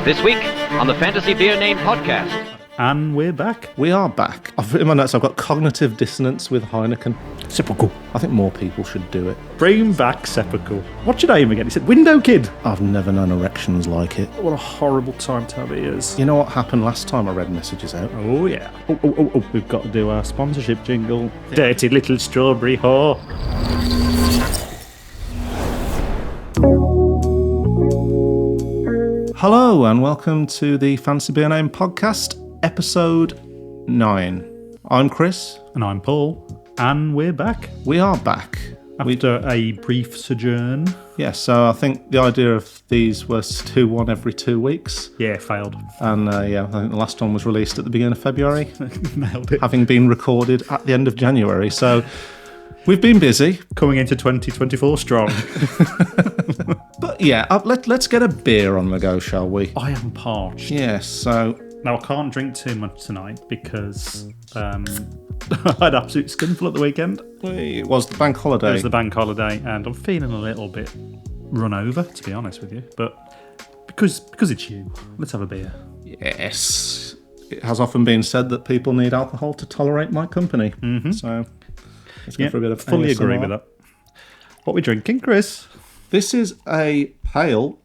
This week on the Fantasy Beer Name Podcast. And we're back. We are back. In my notes, I've got cognitive dissonance with Heineken. Seppuku. I think more people should do it. Bring back Seppuku. What's your name again? He said Window Kid. I've never known erections like it. What a horrible time to have ears. You know what happened last time I read messages out? Oh, yeah. Oh. We've got to do our sponsorship jingle. Dirty little strawberry whore. Hello and welcome to the Fantasy Beer Name Podcast, episode 9. I'm Chris. And I'm Paul. And we're back. We are back. After a brief sojourn. Yeah, so I think the idea of these was to do one every 2 weeks. Yeah, failed. And I think the last one was released at the beginning of February. Nailed it. Having been recorded at the end of January. So we've been busy. Coming into 2024 strong. But yeah, let's get a beer on the go, shall we? I am parched. Yes, so... Now, I can't drink too much tonight because I had absolute skinful at the weekend. It was the bank holiday. It was the bank holiday, and I'm feeling a little bit run over, to be honest with you. But because it's you, let's have a beer. Yes. It has often been said that people need alcohol to tolerate my company. Mm-hmm. So let's go for a bit of fully ASMR. agree with that. What are we drinking, Chris? This is a pale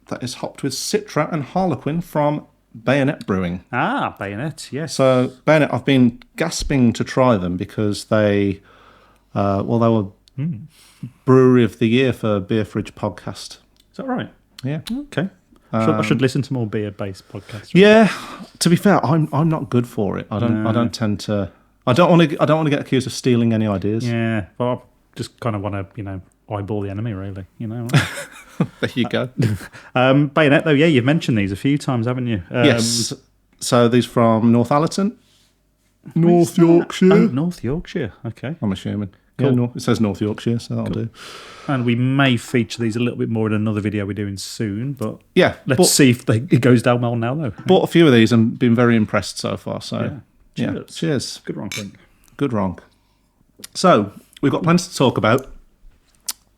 that is hopped with Citra and Harlequin from Bayonet Brewing. Ah, Bayonet, yes. So Bayonet, I've been gasping to try them because they were Brewery of the Year for Beer Fridge Podcast. Is that right? Yeah. Okay. I should listen to more beer-based podcasts. Yeah. To be fair, I'm not good for it. I don't tend to. I don't want to get accused of stealing any ideas. Yeah. Well, I just kind of want to, eyeball the enemy, really. There you go. Bayonet, though, yeah, you've mentioned these a few times, haven't you? Yes. So these from Northallerton, North Yorkshire. Oh, North Yorkshire. Okay. I'm assuming. Cool. Yeah, it says North Yorkshire, so that'll do. And we may feature these a little bit more in another video we're doing soon, but yeah, let's see if it goes down well now, though. Bought a few of these and been very impressed so far. So yeah. Cheers. Good wrong thing. Good wrong. So we've got plenty to talk about.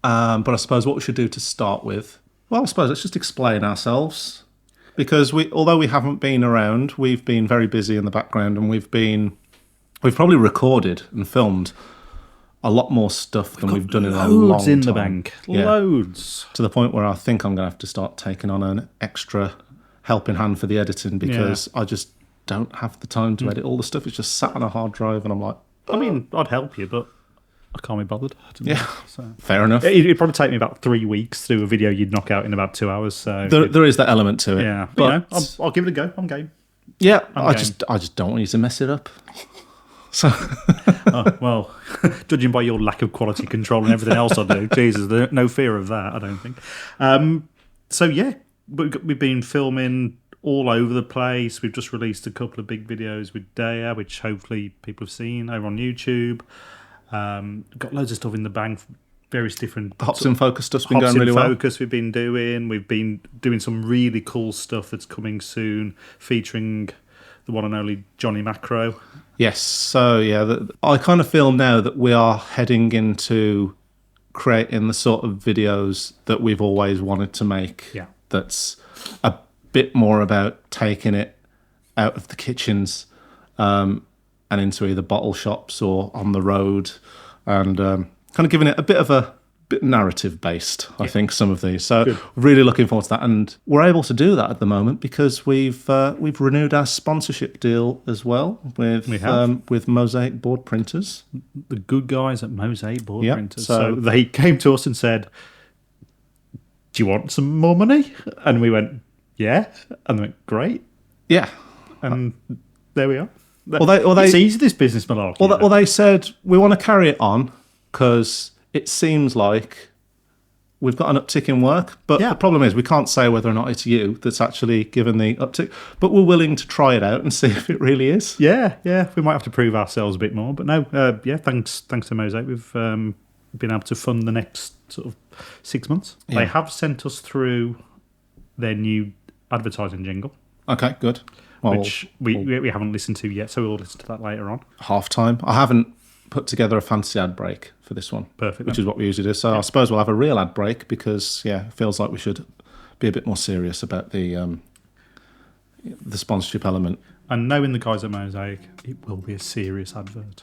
But I suppose what we should do to start with, well, I suppose let's just explain ourselves. Because although we haven't been around, we've been very busy in the background, and we've probably recorded and filmed a lot more stuff than we've done in a long Loads in time. the bank. Yeah. Loads. To the point where I think I'm going to have to start taking on an extra helping hand for the editing because I just don't have the time to edit all the stuff. It's just sat on a hard drive, and I'm like, I mean, I'd help you, but I can't be bothered. Fair enough. It'd probably take me about 3 weeks to do a video you'd knock out in about 2 hours. So there is that element to it. Yeah, but I'll give it a go. I'm game. Yeah, I just don't want you to mess it up. So, well, judging by your lack of quality control and everything else I do, Jesus, there's no fear of that, I don't think. So yeah, we've been filming all over the place. We've just released a couple of big videos with Daya, which hopefully people have seen over on YouTube. Got loads of stuff in the bank, various different Hops in Focus stuff's been going really well. Focus we've been doing. We've been doing some really cool stuff that's coming soon, featuring the one and only Johnny Macro. Yes, so yeah, I kind of feel now that we are heading into creating the sort of videos that we've always wanted to make. Yeah, that's a bit more about taking it out of the kitchens and into either bottle shops or on the road, and kind of giving it a bit of a bit narrative based, I think, some of these. So really looking forward to that, and we're able to do that at the moment because we've renewed our sponsorship deal as well with Mosaic board printers, the good guys at Mosaic board printers. So they came to us and said, "Do you want some more money?" And we went, "Yeah," and they went, "Great, yeah," and there we are. It's easy, this business malarkey. Well, they said, we want to carry it on because it seems like we've got an uptick in work. But the problem is we can't say whether or not it's you that's actually given the uptick. But we're willing to try it out and see if it really is. Yeah. We might have to prove ourselves a bit more. But no, thanks to Mosaic, we've been able to fund the next sort of 6 months. Yeah. They have sent us through their new advertising jingle. Okay, good. Which we haven't listened to yet, so we'll listen to that later on. Half-time. I haven't put together a fancy ad break for this one. Perfect. Which is what we usually do. So I suppose we'll have a real ad break because, it feels like we should be a bit more serious about the the sponsorship element. And knowing the guys at Mosaic, it will be a serious advert.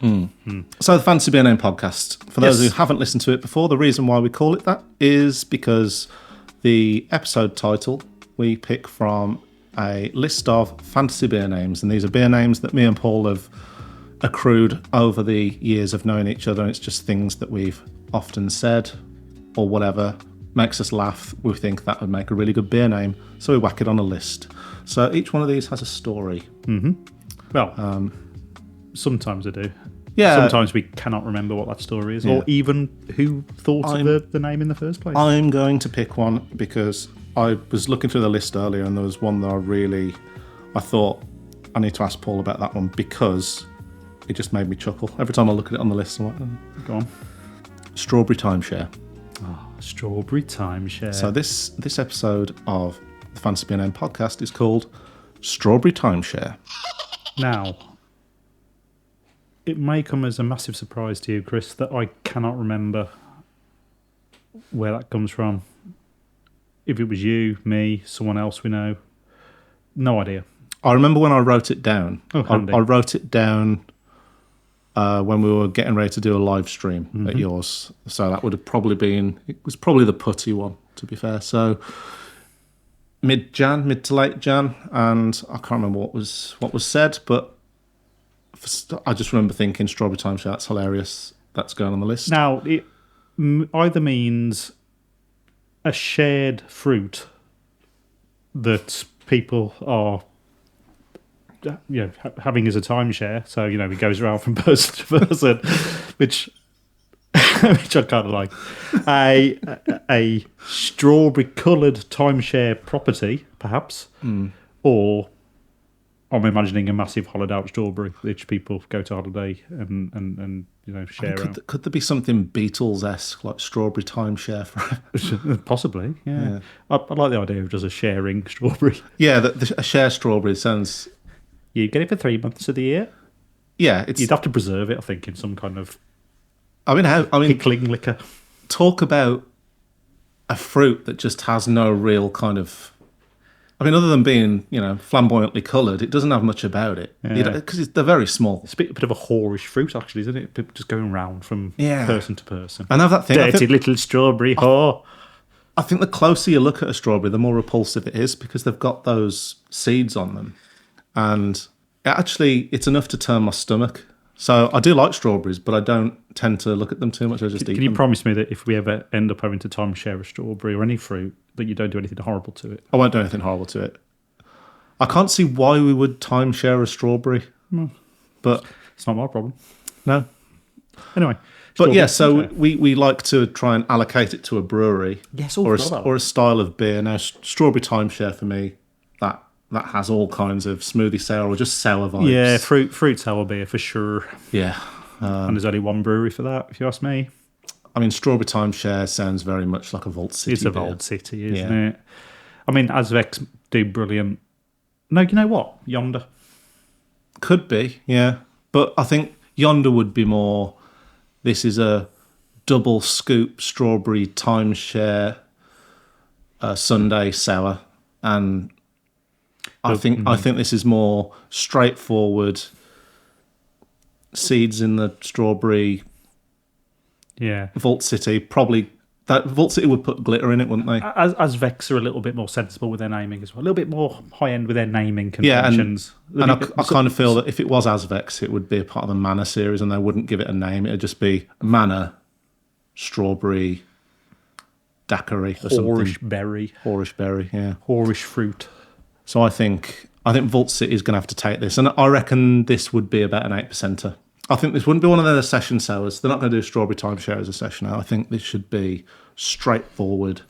So the Fantasy Beer Name podcast, for those Yes. who haven't listened to it before, the reason why we call it that is because the episode title we pick from a list of fantasy beer names, and these are beer names that me and Paul have accrued over the years of knowing each other, and it's just things that we've often said or whatever makes us laugh. We think that would make a really good beer name, so we whack it on a list. So each one of these has a story. Well, sometimes I do. Yeah. Sometimes we cannot remember what that story is, or even who thought of the name in the first place. I'm going to pick one because I was looking through the list earlier and there was one that I thought I need to ask Paul about that one because it just made me chuckle. Every time I look at it on the list, I'm like, Go on. Strawberry Timeshare. Strawberry Timeshare. So this episode of the Fantasy Beer Name podcast is called Strawberry Timeshare. Now, it may come as a massive surprise to you, Chris, that I cannot remember where that comes from. If it was you, me, someone else we know, no idea. I remember when I wrote it down. handy. I wrote it down when we were getting ready to do a live stream at yours. So that would have probably been, it was probably the putty one, to be fair. So mid to late Jan, and I can't remember what was said, but I just remember thinking Strawberry Timeshare, that's hilarious. That's going on the list. Now, it either means a shared fruit that people are having as a timeshare. So, it goes around from person to person, which I kind of like. A strawberry-coloured timeshare property, perhaps, or I'm imagining a massive hollowed out strawberry, which people go to holiday and share out. Could there be something Beatles-esque, like Strawberry Timeshare? Possibly, yeah. I like the idea of just a sharing strawberry. Yeah, a share strawberry sounds... You get it for 3 months of the year. Yeah, You'd have to preserve it, I think, in some kind of pickling liquor. Talk about a fruit that just has no real kind of... other than being, flamboyantly coloured, it doesn't have much about it. Because they're very small. It's a bit of a whorish fruit, actually, isn't it? People just going round from person to person. I know that thing. Dirty little strawberry whore. I think the closer you look at a strawberry, the more repulsive it is because they've got those seeds on them. And it's enough to turn my stomach. So I do like strawberries, but I don't tend to look at them too much. I just eat them. Can you promise me that if we ever end up having to timeshare a strawberry or any fruit, that you don't do anything horrible to it? I won't do anything horrible to it. I can't see why we would timeshare a strawberry. But it's not my problem. No. Anyway. But yeah, so we like to try and allocate it to a brewery. Yes, or a style of beer. Now, strawberry timeshare for me, that has all kinds of smoothie sour or just sour vibes. Yeah, fruit sour beer for sure. Yeah. And there's only one brewery for that, if you ask me. Strawberry Timeshare sounds very much like a Vault City It's a beer. Vault City, isn't it? Azvex do brilliant. No, you know what? Yonder. Could be, yeah. But I think Yonder would be more, this is a double scoop strawberry timeshare Sunday sour. And I think this is more straightforward, seeds in the strawberry. Yeah. Vault City, probably... That Vault City would put glitter in it, wouldn't they? As Vex are a little bit more sensible with their naming as well. A little bit more high-end with their naming conventions. Yeah, and I kind of feel that if it was Azvex, it would be a part of the Manor series and they wouldn't give it a name. It would just be Manor, Strawberry, Daiquiri or something. Horish berry, yeah. Horish fruit. So I think Vault City is going to have to take this. And I reckon this would be about an 8%er. I think this wouldn't be one of their session sours. They're not going to do Strawberry Timeshare as a session now. I think this should be straightforward,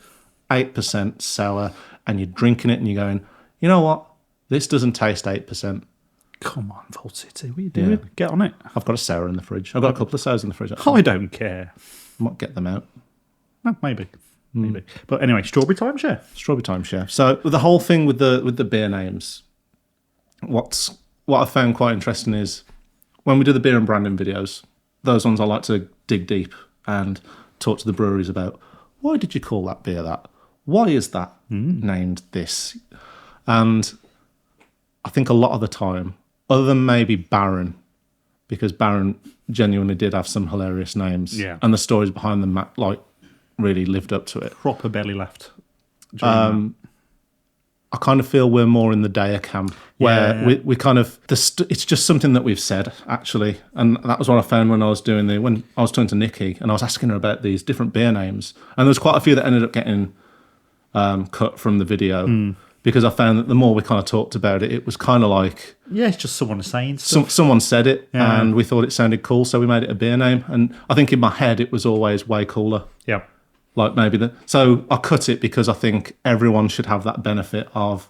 8% sour, and you're drinking it and you're going, you know what? This doesn't taste 8%. Come on, Vault City, what are you doing? Yeah. Get on it. I've got a sour in the fridge. I've got a couple of sours in the fridge. I don't care. I might get them out. Well, maybe. But anyway, Strawberry Timeshare. Strawberry Timeshare. So the whole thing with the beer names, what I found quite interesting is when we do the beer and branding videos, those ones I like to dig deep and talk to the breweries about, why did you call that beer that? Why is that named this? And I think a lot of the time, other than maybe Baron, because Baron genuinely did have some hilarious names, and the stories behind them like really lived up to it. Proper belly laughed. I kind of feel we're more in the Daya camp, where we kind of it's just something that we've said actually, and that was what I found when I was talking to Nikki and I was asking her about these different beer names, and there was quite a few that ended up getting cut from the video because I found that the more we kind of talked about it, it was kind of like it's just someone saying stuff. Someone said it, and we thought it sounded cool, so we made it a beer name. And I think in my head it was always way cooler. Yeah. Like maybe so I cut it because I think everyone should have that benefit of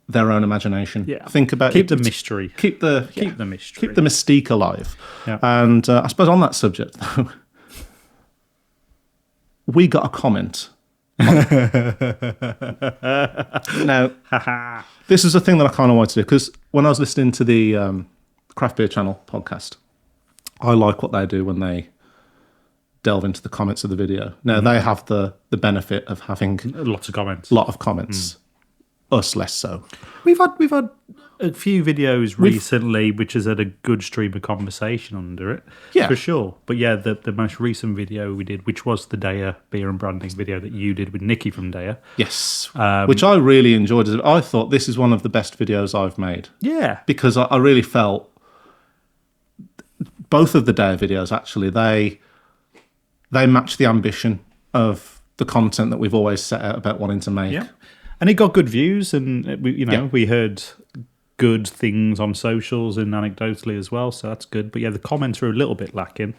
their own imagination. Yeah. Think about keep the mystery. Keep the mystery. Keep the mystique alive. Yeah. And I suppose on that subject though, we got a comment. Now, this is a thing that I kind of wanted to do because when I was listening to the Craft Beer Channel podcast, I like what they do when they delve into the comments of the video. Now they have the benefit of having lots of comments. lot of comments. Us less so. We've had a few videos recently which has had a good stream of conversation under it. Yeah. For sure. But yeah, the most recent video we did, which was the Daya beer and branding video that you did with Nikki from Daya. Yes. Which I really enjoyed. I thought this is one of the best videos I've made. Yeah. Because I really felt both of the Daya videos actually, they match the ambition of the content that we've always set out about wanting to make. Yeah. And it got good views, and we heard good things on socials and anecdotally as well, so that's good. But yeah, the comments are a little bit lacking.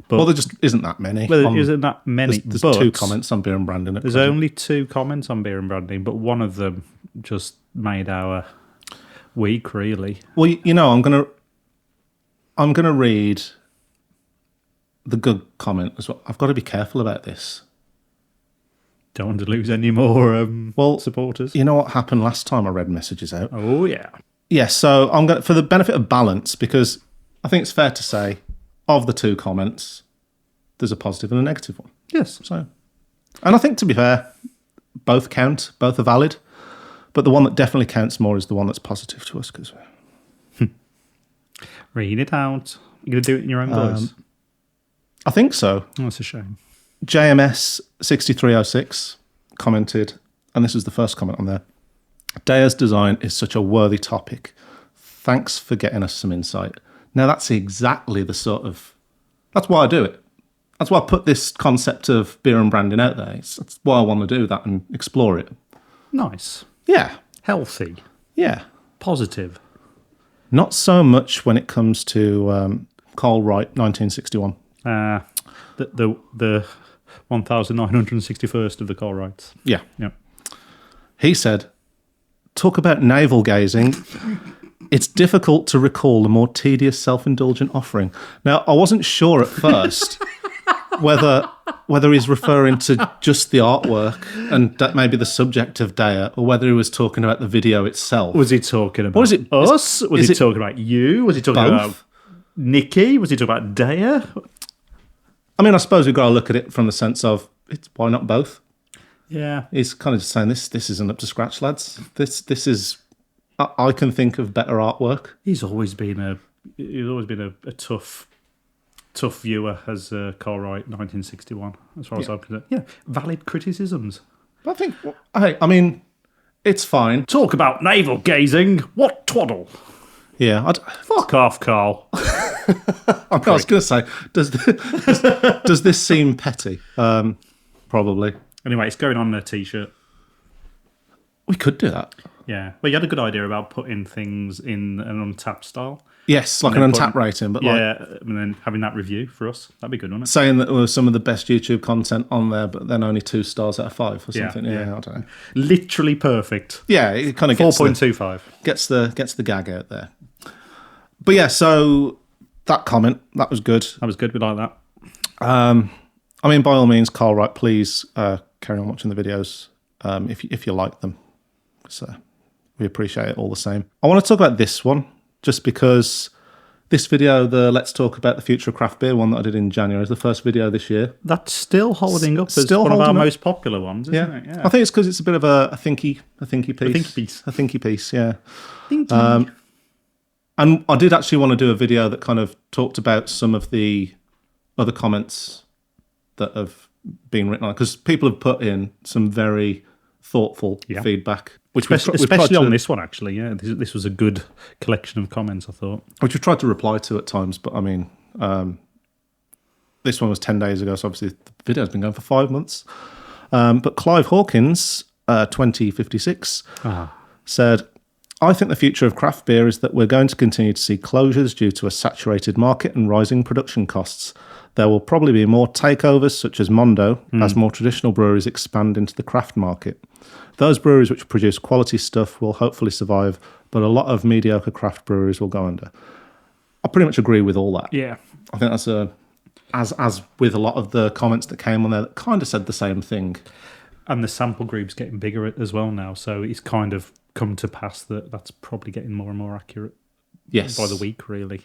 But, well, there just isn't that many. Well, there isn't that many. There's 2 comments on beer and branding. There's only 2 comments on beer and branding, but one of them just made our week, really. Well, I'm gonna read the good comment as well. I've got to be careful about this. Don't want to lose any more supporters. You know what happened last time I read messages out? Oh, yeah. Yeah, so I'm going for the benefit of balance, because I think it's fair to say, of the 2 comments, there's a positive and a negative one. Yes. So, and I think, to be fair, both count, both are valid, but the one that definitely counts more is the one that's positive to us. Because read it out. You're going to do it in your own voice? I think so. Oh, that's a shame. JMS 6306 commented, and this is the first comment on there. Daya's design is such a worthy topic. Thanks for getting us some insight. Now that's exactly the that's why I do it. That's why I put this concept of beer and branding out there. That's why I want to do that and explore it. Nice. Yeah. Healthy. Yeah. Positive. Not so much when it comes to Carl Wright, 1961. The 1961st of the Carl Wrights. Yeah. Yeah. He said, talk about navel gazing. It's difficult to recall a more tedious self-indulgent offering. Now, I wasn't sure at first whether he's referring to just the artwork and that maybe the subject of Daya, or whether he was talking about the video itself. Was he talking about was it, us? Was he talking about you? Was he talking about Nikki? Was he talking about Daya? I mean, I suppose we've got to look at it from the sense of, why not both? Yeah. He's kind of just saying, this isn't up to scratch, lads. This is, I can think of better artwork. He's always been a tough viewer, as Carl Wright, 1961, as far as I'm concerned. Yeah, valid criticisms. I think, I mean, it's fine. Talk about navel gazing. What twaddle? Yeah. Fuck off, Carl. I was going to say, does this seem petty? Probably. Anyway, it's going on a T-shirt. We could do that. Yeah. Well, you had a good idea about putting things in an untapped style. Yes, like an untapped rating. But and then having that review for us. That'd be good, wouldn't it? Saying that there was some of the best YouTube content on there, but then only 2 stars out of 5 or something. Yeah, I don't know. Literally perfect. Yeah, it kind of gets 4.25. Gets the gag out there. But yeah, so that comment, that was good. That was good. We like that. I mean, by all means, Carl Wright, please carry on watching the videos if you like them. So we appreciate it all the same. I want to talk about this one just because This video, the Let's Talk About the Future of Craft Beer one that I did in January, is the first video this year. That's still holding up as Still one of our holding up. most popular ones, isn't it? Yeah. I think it's because it's a bit of a thinky piece. A thinky piece, yeah. And I did actually want to do a video that kind of talked about some of the other comments that have been written on, because people have put in some very thoughtful feedback. Which especially on this one, actually, yeah. This was a good collection of comments, I thought. Which we've tried to reply to at times, but I mean, this one was 10 days ago, so obviously the video's been going for 5 months. But Clive Hawkins, 2056, said, I think the future of craft beer is that we're going to continue to see closures due to a saturated market and rising production costs. There will probably be more takeovers, such as Mondo, as more traditional breweries expand into the craft market. Those breweries which produce quality stuff will hopefully survive, but a lot of mediocre craft breweries will go under. I pretty much agree with all that. Yeah. I think that's as with a lot of the comments that came on there that kind of said the same thing. And the sample group's getting bigger as well now, so it's kind of come to pass that that's probably getting more and more accurate by the week, really.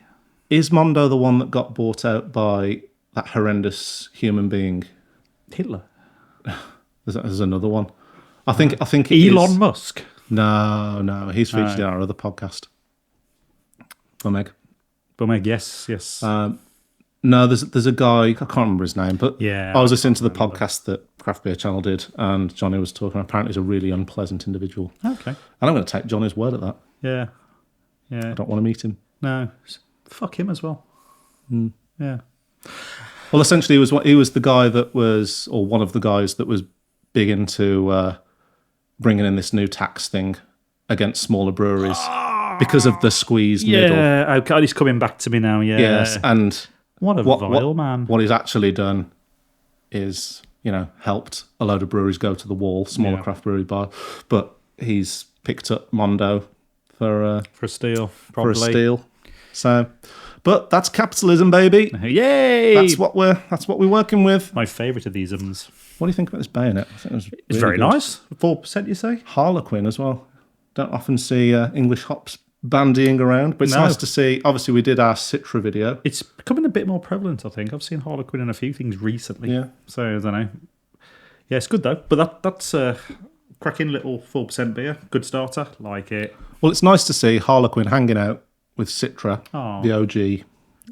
Is Mondo the one that got bought out by that horrendous human being? Hitler. There's another one. I think it Elon Musk. No, he's featured in our other podcast. Bumeg, yes. No, there's a guy, I can't remember his name, but yeah, I was listening to the podcast that Craft Beer Channel did, and Johnny was talking. Apparently, he's a really unpleasant individual. Okay, and I'm going to take Johnny's word at that. Yeah. I don't want to meet him. No, fuck him as well. Yeah. Well, essentially, he was the guy that was, or one of the guys that was big into bringing in this new tax thing against smaller breweries because of the squeezed middle. Yeah, okay, he's coming back to me now. Yeah. Yes, and what a vile man. What he's actually done is, helped a load of breweries go to the wall, smaller craft brewery bar, but he's picked up Mondo for a steal, probably. For a steal. So, but that's capitalism, baby. Yay! That's what we're working with. My favourite of these ums. What do you think about this Bayonet? I think it's really very good. Nice. 4%, you say? Harlequin as well. Don't often see English hops bandying around, but it's nice to see. Obviously, we did our Citra video. It's becoming a bit more prevalent, I think. I've seen Harlequin in a few things recently. Yeah. So, I don't know. Yeah, it's good, though. But that's a cracking little 4% beer. Good starter. Like it. Well, it's nice to see Harlequin hanging out with Citra, the OG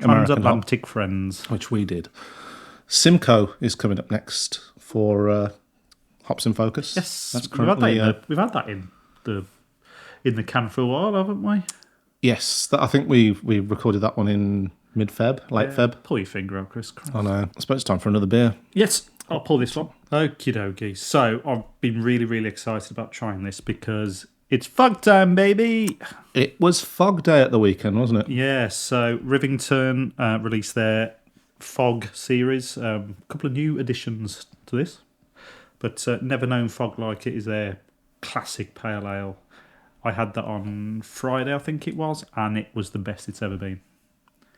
American Transatlantic hop, friends. which we did. Simcoe is coming up next for Hops in Focus. Yes, that's currently, we've had that in the can for a while, haven't we? Yes, I think we recorded that one in mid-Feb, late Feb. Pull your finger out, Chris. I know. I suppose it's time for another beer. Yes, I'll pull this one. Okie dokie. So I've been really, really excited about trying this because it's fog time, baby. It was fog day at the weekend, wasn't it? Yeah, so Rivington released their fog series. A couple of new additions to this. But Never Known Fog Like It is their classic pale ale. I had that on Friday, I think it was, and it was the best it's ever been.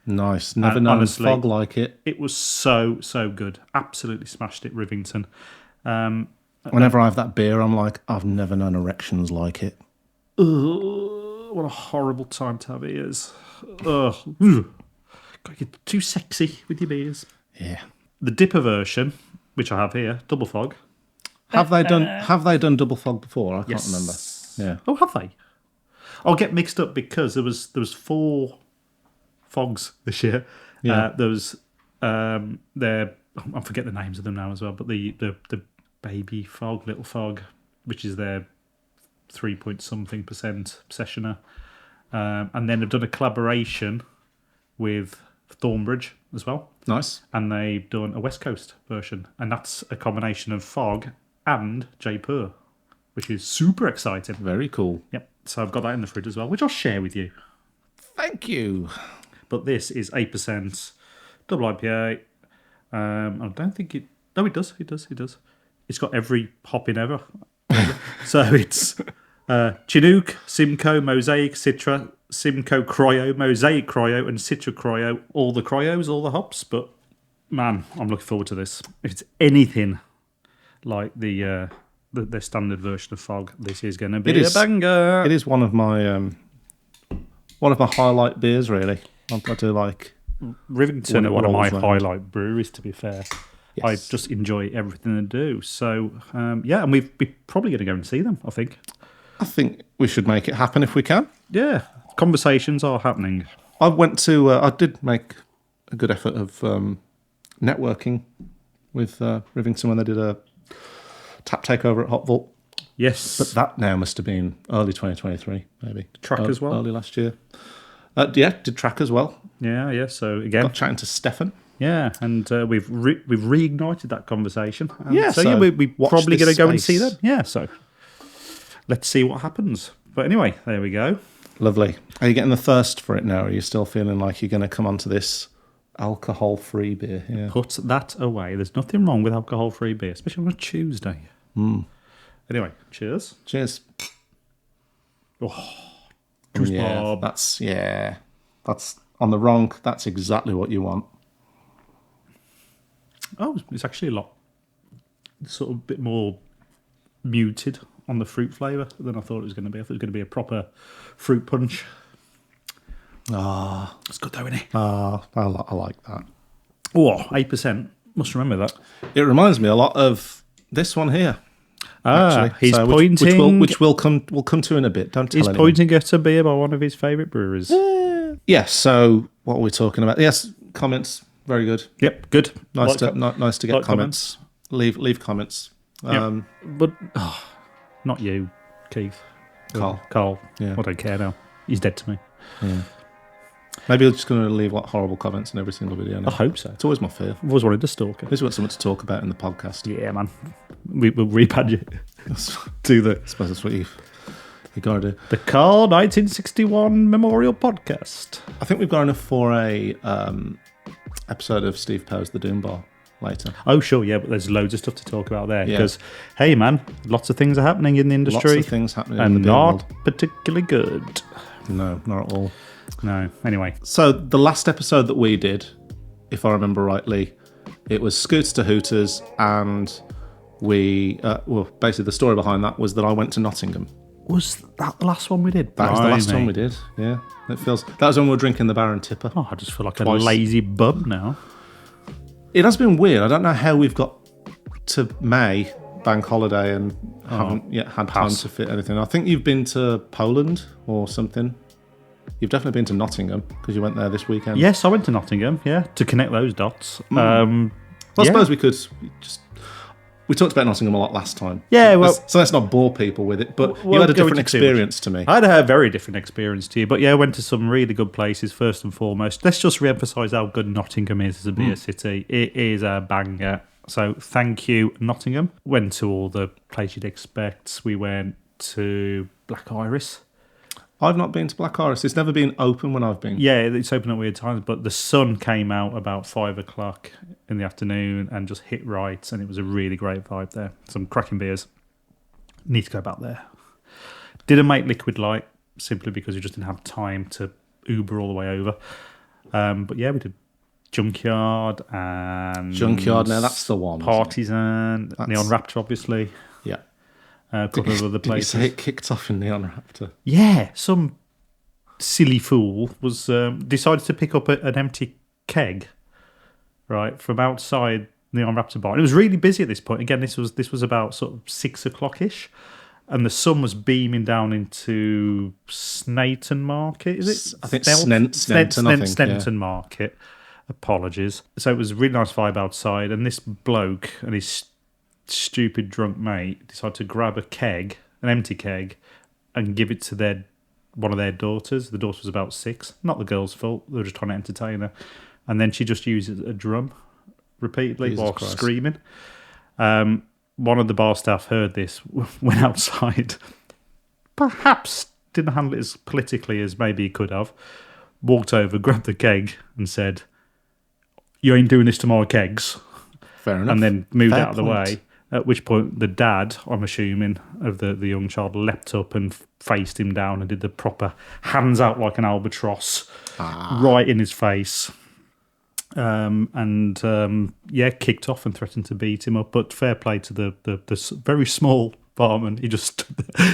Nice. Never Known Fog Like It. It was so, so good. Absolutely smashed it, Rivington. Whenever I have that beer, I'm like, I've never known erections like it. Ugh, what a horrible time to have ears. Ugh. God, you're too sexy with your beers. Yeah. The dipper version, which I have here, double fog. Have they done double fog before? I can't remember. Yeah. Oh, have they? I'll get mixed up because there was 4 fogs this year. Yeah. There was I forget the names of them now as well, but the baby fog, little fog, which is their 3-point-something% sessioner. And then they've done a collaboration with Thornbridge as well. Nice. And they've done a West Coast version. And that's a combination of fog and Jaipur, which is super exciting. Very cool. Yep. So I've got that in the fridge as well, which I'll share with you. Thank you. But this is 8% double IPA. I don't think it... No, it does. It does. It's got every hop in ever. So it's Chinook, Simcoe, Mosaic, Citra, Simcoe Cryo, Mosaic Cryo, and Citra Cryo. All the cryos, all the hops. But, man, I'm looking forward to this. If it's anything like the standard version of Fog, this is going to be a banger. It is one of my highlight beers, really. I do like Rivington are one of my rolls round. highlight breweries, to be fair. Yes. I just enjoy everything they do. So, yeah, and we're probably going to go and see them, I think. I think we should make it happen if we can. Yeah, conversations are happening. I did make a good effort of networking with Rivington when they did a tap takeover at Hot Vault. Yes. But that now must have been early 2023, maybe. Track as well? Early last year. Yeah, did track as well. Yeah. So, again... Got chatting to Stefan. Yeah, and we've reignited that conversation. Yeah, so we're watch probably this going to go and see space. them. Yeah, so let's see what happens. But anyway, there we go. Lovely. Are you getting the thirst for it now? Or are you still feeling like you're going to come onto this alcohol-free beer here? Put that away. There's nothing wrong with alcohol-free beer, especially on a Tuesday. Anyway, cheers. Cheers. Juice Yeah, Bob. that's on the wrong. That's exactly what you want. Oh, it's actually a lot, sort of bit more muted on the fruit flavour than I thought it was going to be. I thought it was going to be a proper fruit punch. It's good though, isn't it? I like that. Oh, 8%. Must remember that. It reminds me a lot of this one here. He's pointing. Which we'll come to in a bit. Don't tell He's anyone. pointing at a beer by one of his favourite brewers. Yes. So what are we talking about? Yes, comments. Very good. Yep, good. Nice Like to get like comments. Leave comments. Yeah. But not you, Keith. Carl. Yeah. I don't care now. He's dead to me. Yeah. Maybe you're just going to leave horrible comments in every single video now. I hope so. It's always my fear. I've always wanted to stalk At it. least we've got something to talk about in the podcast. Yeah, man. We'll rebadge it. Do the I suppose that's what you got to do. The Carl 1961 Memorial Podcast. I think we've got enough for a episode of Steve Poe's The Doom Bar later. Oh, sure, yeah, but there's loads of stuff to talk about there. Yeah. Because, hey, man, lots of things are happening in the industry. Lots of things happening in and the beer not world. particularly good. No, not at all. No, anyway. So the last episode that we did, if I remember rightly, it was Scoots to Hooters, and we, basically the story behind that was that I went to Nottingham. Was that the last one we did? That was the last Blimey. one we did, yeah. That was when we were drinking the Baron Tipper. Oh, I just feel like Twice. a lazy bum now. It has been weird. I don't know how we've got to May, bank holiday, and haven't yet had time to fit anything. I think you've been to Poland or something. You've definitely been to Nottingham because you went there this weekend. Yes, I went to Nottingham, yeah, to connect those dots. I yeah. suppose we could just... We talked about Nottingham a lot last time. Yeah, well... So let's not bore people with it, but you We'll had a go different into too much. experience to me. I had a very different experience to you, but yeah, I went to some really good places first and foremost. Let's just re-emphasise how good Nottingham is as a beer city. It is a banger. So thank you, Nottingham. Went to all the places you'd expect. We went to Black Iris. I've not been to Black Iris. It's never been open when I've been. Yeah, it's open at weird times, but the sun came out about 5 o'clock in the afternoon and just hit right, and it was a really great vibe there. Some cracking beers. Need to go back there. Didn't make Liquid Light simply because we just didn't have time to Uber all the way over. But yeah, we did Junkyard and... Junkyard, now that's the one. isn't it? Partisan, Neon Raptor, obviously. Yeah. A couple of other Did you places. say it kicked off in Neon Raptor? Yeah, some silly fool was decided to pick up an empty keg, right, from outside Neon Raptor bar. And it was really busy at this point. Again, this was about sort of 6 o'clock-ish, and the sun was beaming down into Sneyton Market. Is it? I think Snenton, I think, Snenton Market. Apologies. So it was a really nice vibe outside, and this bloke and his stupid drunk mate decided to grab a keg, an empty keg, and give it to one of their daughters. The daughter was about 6. Not the girl's fault. They were just trying to entertain her. And then she just used a drum repeatedly Jesus while Christ. screaming. One of the bar staff heard this, went outside, perhaps didn't handle it as politically as maybe he could have, walked over, grabbed the keg and said, "You ain't doing this to my kegs." Fair enough. And then moved Fair out of the point. way. At which point the dad, I'm assuming, of the young child leapt up and faced him down and did the proper hands out like an albatross right in his face. Kicked off and threatened to beat him up. But fair play to the very small barman. He just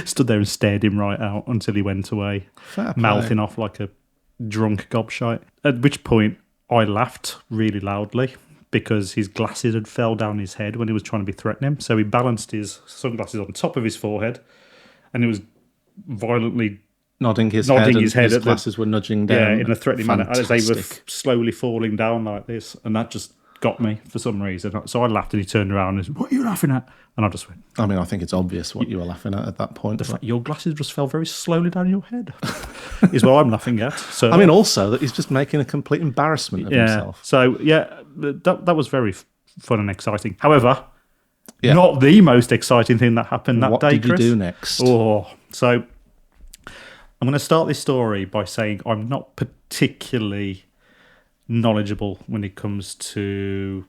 stood there and stared him right out until he went away, Fair play. mouthing off like a drunk gobshite. At which point I laughed really loudly because his glasses had fell down his head when he was trying to be threatening. So he balanced his sunglasses on top of his forehead and he was violently nodding his head. His glasses were nudging down. Yeah, in a threatening manner as they were Fantastic. slowly falling down like this. And that just got me for some reason. So I laughed and he turned around and said, "What are you laughing at?" And I just went, I mean, I think it's obvious what you were laughing at that point. "The fact your glasses just fell very slowly down your head is what I'm laughing at." So I mean, also that he's just making a complete embarrassment of himself. So yeah, that was very fun and exciting. However, Yeah. not the most exciting thing that happened that What day, did you Chris. do next? Oh, so I'm going to start this story by saying I'm not particularly knowledgeable when it comes to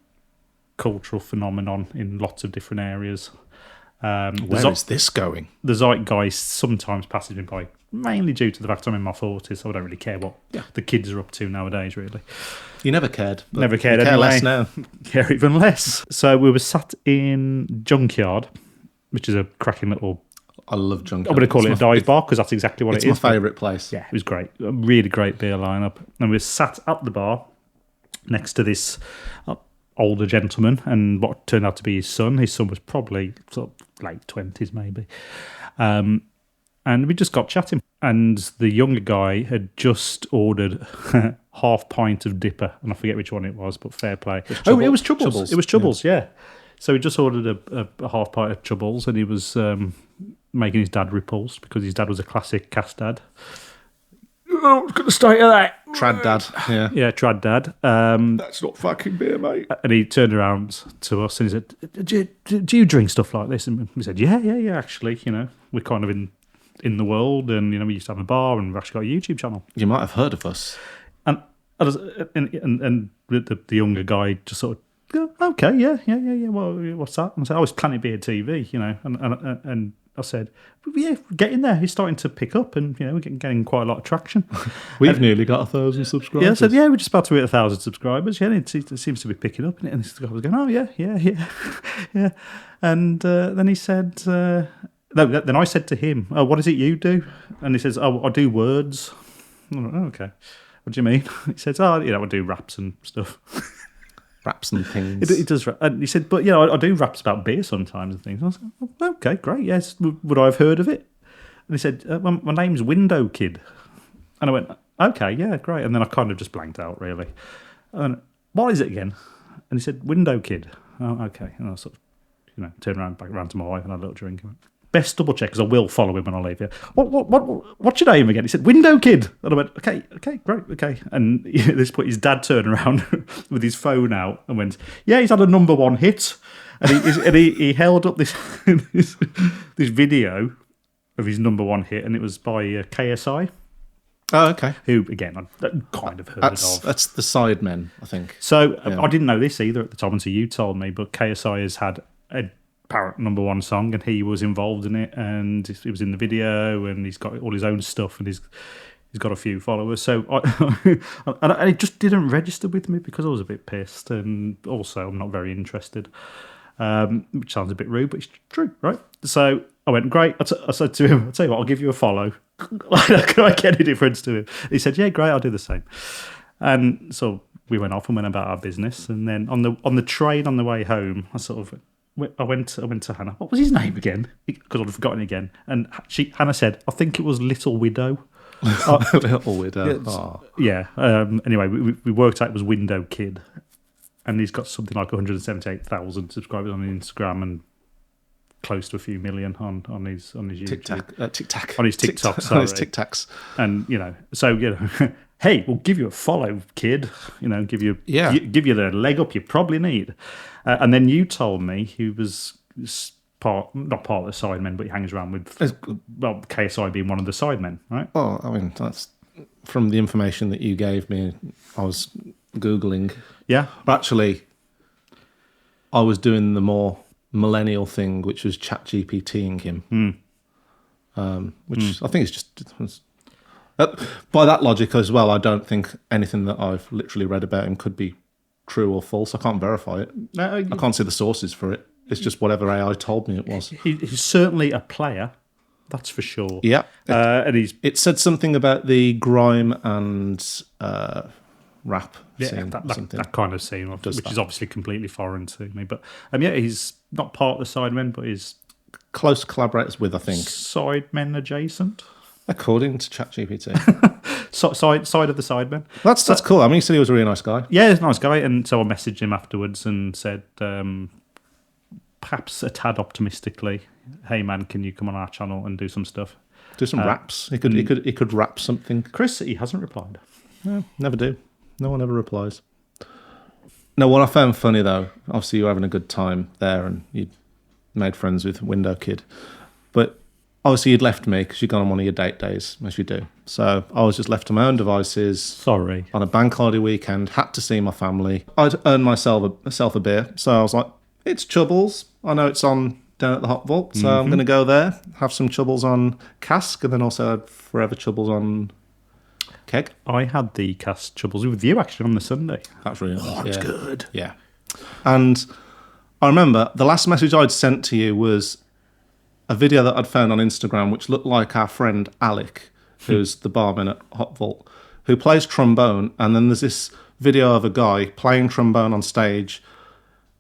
cultural phenomenon in lots of different areas. Where is this going? The zeitgeist sometimes passes me by, mainly due to the fact I'm in my 40s, so I don't really care what the kids are up to nowadays, really. You never cared. But Never cared you care anyway. less now. Care even less. So we were sat in Junkyard, which is a cracking little... I love Junkyard. I'm going to call it a dive bar because that's exactly what it is. It's my favourite place. Yeah, it was great. A really great beer lineup. And we were sat at the bar next to this older gentleman and what turned out to be his son. His son was probably sort of late 20s, maybe. And we just got chatting. And the younger guy had just ordered half pint of Dipper. And I forget which one it was, but fair play. It was Troubles. It was Troubles, yeah. So he just ordered a half pint of Troubles and he was making his dad repulsed because his dad was a classic cast dad. Oh, I was going to stay at that. Trad dad. Yeah. Yeah, trad dad. That's not fucking beer, mate. And he turned around to us and he said, do you drink stuff like this? And we said, yeah, actually, we're kind of in the world and, we used to have a bar and we've actually got a YouTube channel. You might have heard of us. And the younger guy just sort of, okay, yeah, well, what's that? And I said, it's Planet Beer TV, and I said, yeah, get in there. He's starting to pick up and, we're getting quite a lot of traction. We've nearly got 1,000 subscribers. Yeah, I said, yeah, we're just about to hit 1,000 subscribers. Yeah, it seems to be picking up. And this guy was going, oh, yeah. Yeah. And then he said, then I said to him, oh, what is it you do? And he says, oh, I do words. I went, oh, okay. What do you mean? He says, oh, I do raps and stuff. Raps and things. It does. And he said, but, I do raps about beer sometimes and things. I was like, oh, okay, great, yes. Would I have heard of it? And he said, my name's Window Kid. And I went, okay, yeah, great. And then I kind of just blanked out, really. And what is it again? And he said, Window Kid. Oh, okay. And I sort of, turned back around to my wife and had a little drink. And went, best double check, because I will follow him when I leave here. What's your name again? He said, Window Kid. And I went, okay, great, okay. And at this point, his dad turned around with his phone out and went, yeah, he's had a number one hit. And he held up this video of his number one hit, and it was by KSI. Oh, okay. Who, again, I kind of heard of. That's the Sidemen, I think. So I didn't know this either at the time until you told me, but KSI has had a apparent number one song and he was involved in it and he was in the video and he's got all his own stuff and he's got a few followers. So and it just didn't register with me because I was a bit pissed and also I'm not very interested, which sounds a bit rude, but it's true, right? So I went, great. I said to him, I'll tell you what, I'll give you a follow. Can I get any difference to him? He said, yeah, great, I'll do the same. And so we went off and went about our business. And then on the train on the way home, I went to Hannah. What was his name again? Because I'd forgotten again. And Hannah said, I think it was Little Widow. Little Widow. Yeah. Anyway, we worked out it was Window Kid. And he's got something like 178,000 subscribers on Instagram and close to a few million on his YouTube. TikTok. On his TikTok, sorry. On his TikToks. And, hey, we'll give you a follow, kid. Give you the leg up you probably need. And then you told me he was not part of the sidemen, but he hangs around with, KSI being one of the sidemen, right? Well, I mean, that's from the information that you gave me. I was Googling. Yeah. But actually, I was doing the more millennial thing, which was ChatGPTing him. Which I think is just... by that logic as well, I don't think anything that I've literally read about him could be true or false. I can't verify it. I can't see the sources for it. It's just whatever AI told me it was. He's certainly a player. That's for sure. Yeah. And he's It said something about the grime and rap scene. that kind of scene, which that. is obviously completely foreign to me. But he's not part of the Sidemen, but he's Close collaborators with, I think. Sidemen adjacent. According to ChatGPT. Side of the Sidemen. That's cool. I mean, he said he was a really nice guy. Yeah, he's a nice guy. And so I messaged him afterwards and said, perhaps a tad optimistically, hey man, can you come on our channel and do some stuff? Do some raps. He could rap something. Chris, he hasn't replied. No, never do. No one ever replies. No, what I found funny though, obviously you were having a good time there and you made friends with Window Kid, but obviously you'd left me because you'd gone on one of your date days, as you do. So I was just left to my own devices. Sorry. On a bank holiday weekend, had to see my family. I'd earned myself a beer, so I was like, it's Chubbles. I know it's on down at the Hot Vault, so I'm going to go there, have some Chubbles on cask, and then also have Forever Chubbles on keg. I had the cast Chubbles with you actually on the Sunday. That's really nice. It was good. Yeah. And I remember the last message I'd sent to you was a video that I'd found on Instagram, which looked like our friend Alec, who's the barman at Hot Vault, who plays trombone. And then there's this video of a guy playing trombone on stage,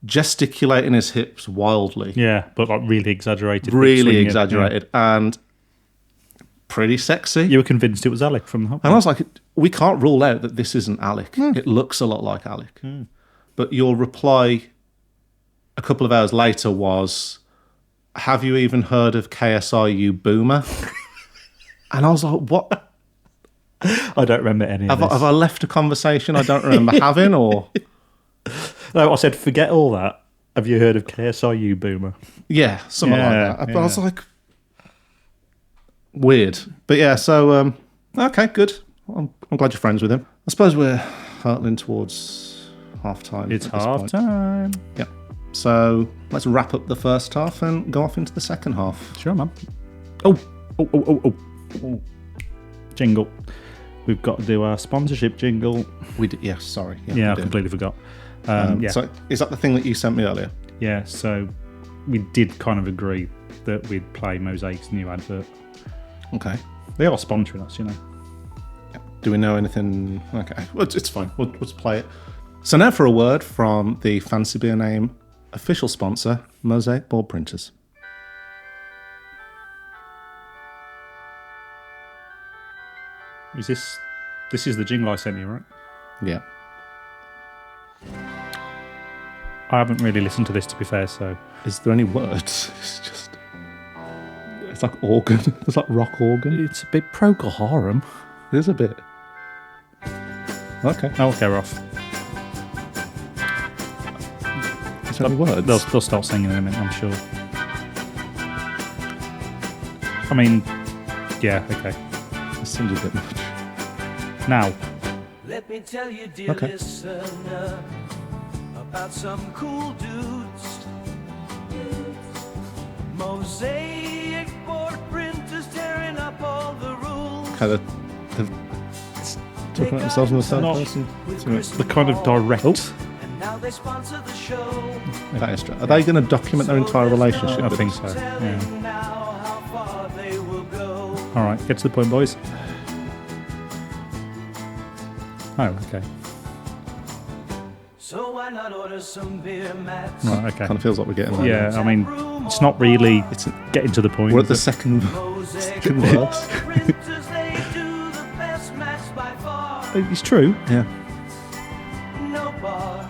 gesticulating his hips wildly. Yeah, but like really exaggerated. Really exaggerated. Yeah. And pretty sexy. You were convinced it was Alec from the Hot Vault. And I was like, we can't rule out that this isn't Alec. It looks a lot like Alec. But your reply a couple of hours later was, have you even heard of KSI, you boomer? And I was like, what? I don't remember any of this. Have I left a conversation I don't remember having? Or no, I said, forget all that. Have you heard of KSI, you boomer? Yeah, something like that. But I was like, weird. But yeah, so, okay, good. I'm glad you're friends with him. I suppose we're hurtling towards half-time. It's half-time. Yeah. So let's wrap up the first half and go off into the second half. Sure, man. Oh. Jingle. We've got to do our sponsorship jingle. We did, yes, sorry. Yeah, I completely forgot. So is that the thing that you sent me earlier? Yeah, so we did kind of agree that we'd play Mosaic's new advert. Okay. They are sponsoring us, you know. Yeah. Do we know anything? Okay, well, it's fine. We'll play it. So now for a word from the Fancy Beer Name official sponsor, Mosaic Board Printers. This is the jingle I sent you, right? Yeah. I haven't really listened to this, to be fair, so... Is there any words? It's like organ. It's like rock organ. It's a bit Procol Harum. It is a bit. Okay. Oh, okay, we're off. Is there any words? They'll start singing in a minute, I'm sure. I mean, yeah, okay. It seems a bit much. Now. Let me tell you, dear listener, about some cool dudes. Mosaic board printers tearing up all the rules. They're talking about themselves in the third person. The kind of direct. And now they sponsor the show. That is true. Are they going to document their entire relationship? I think so. Yeah. Now how far they will go. All right, get to the point, boys. Oh, okay. So why not order some beer mats? Right, okay. Kind of feels like we're getting there. Yeah, I mean, it's not really getting to the point. We're at the second verse. Printers, they do the best mats by far. It's true. Yeah. No bar,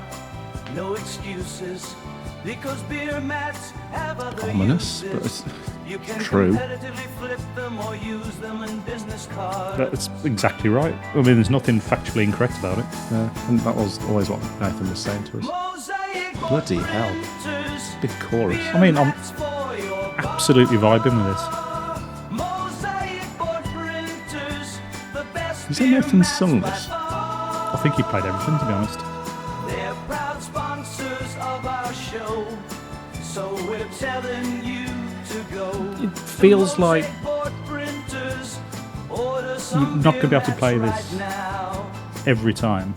no excuses, because beer mats have other Ominous, uses. but it's you can true. competitively flip them or use them in business cards. That's exactly right. I mean, there's nothing factually incorrect about it. And that was always what Nathan was saying to us. Mosaic Bloody hell. printers, Big chorus. I mean, I'm mats for your bar. absolutely vibing with this. Mosaic board printers, the best Is that beer Nathan's mats sung by this? far. I think he played everything, to be honest. They're proud sponsors of our show, so we're telling you to go. It feels like Board printers, order you're some not going to be able to beer play mats this right now. every time.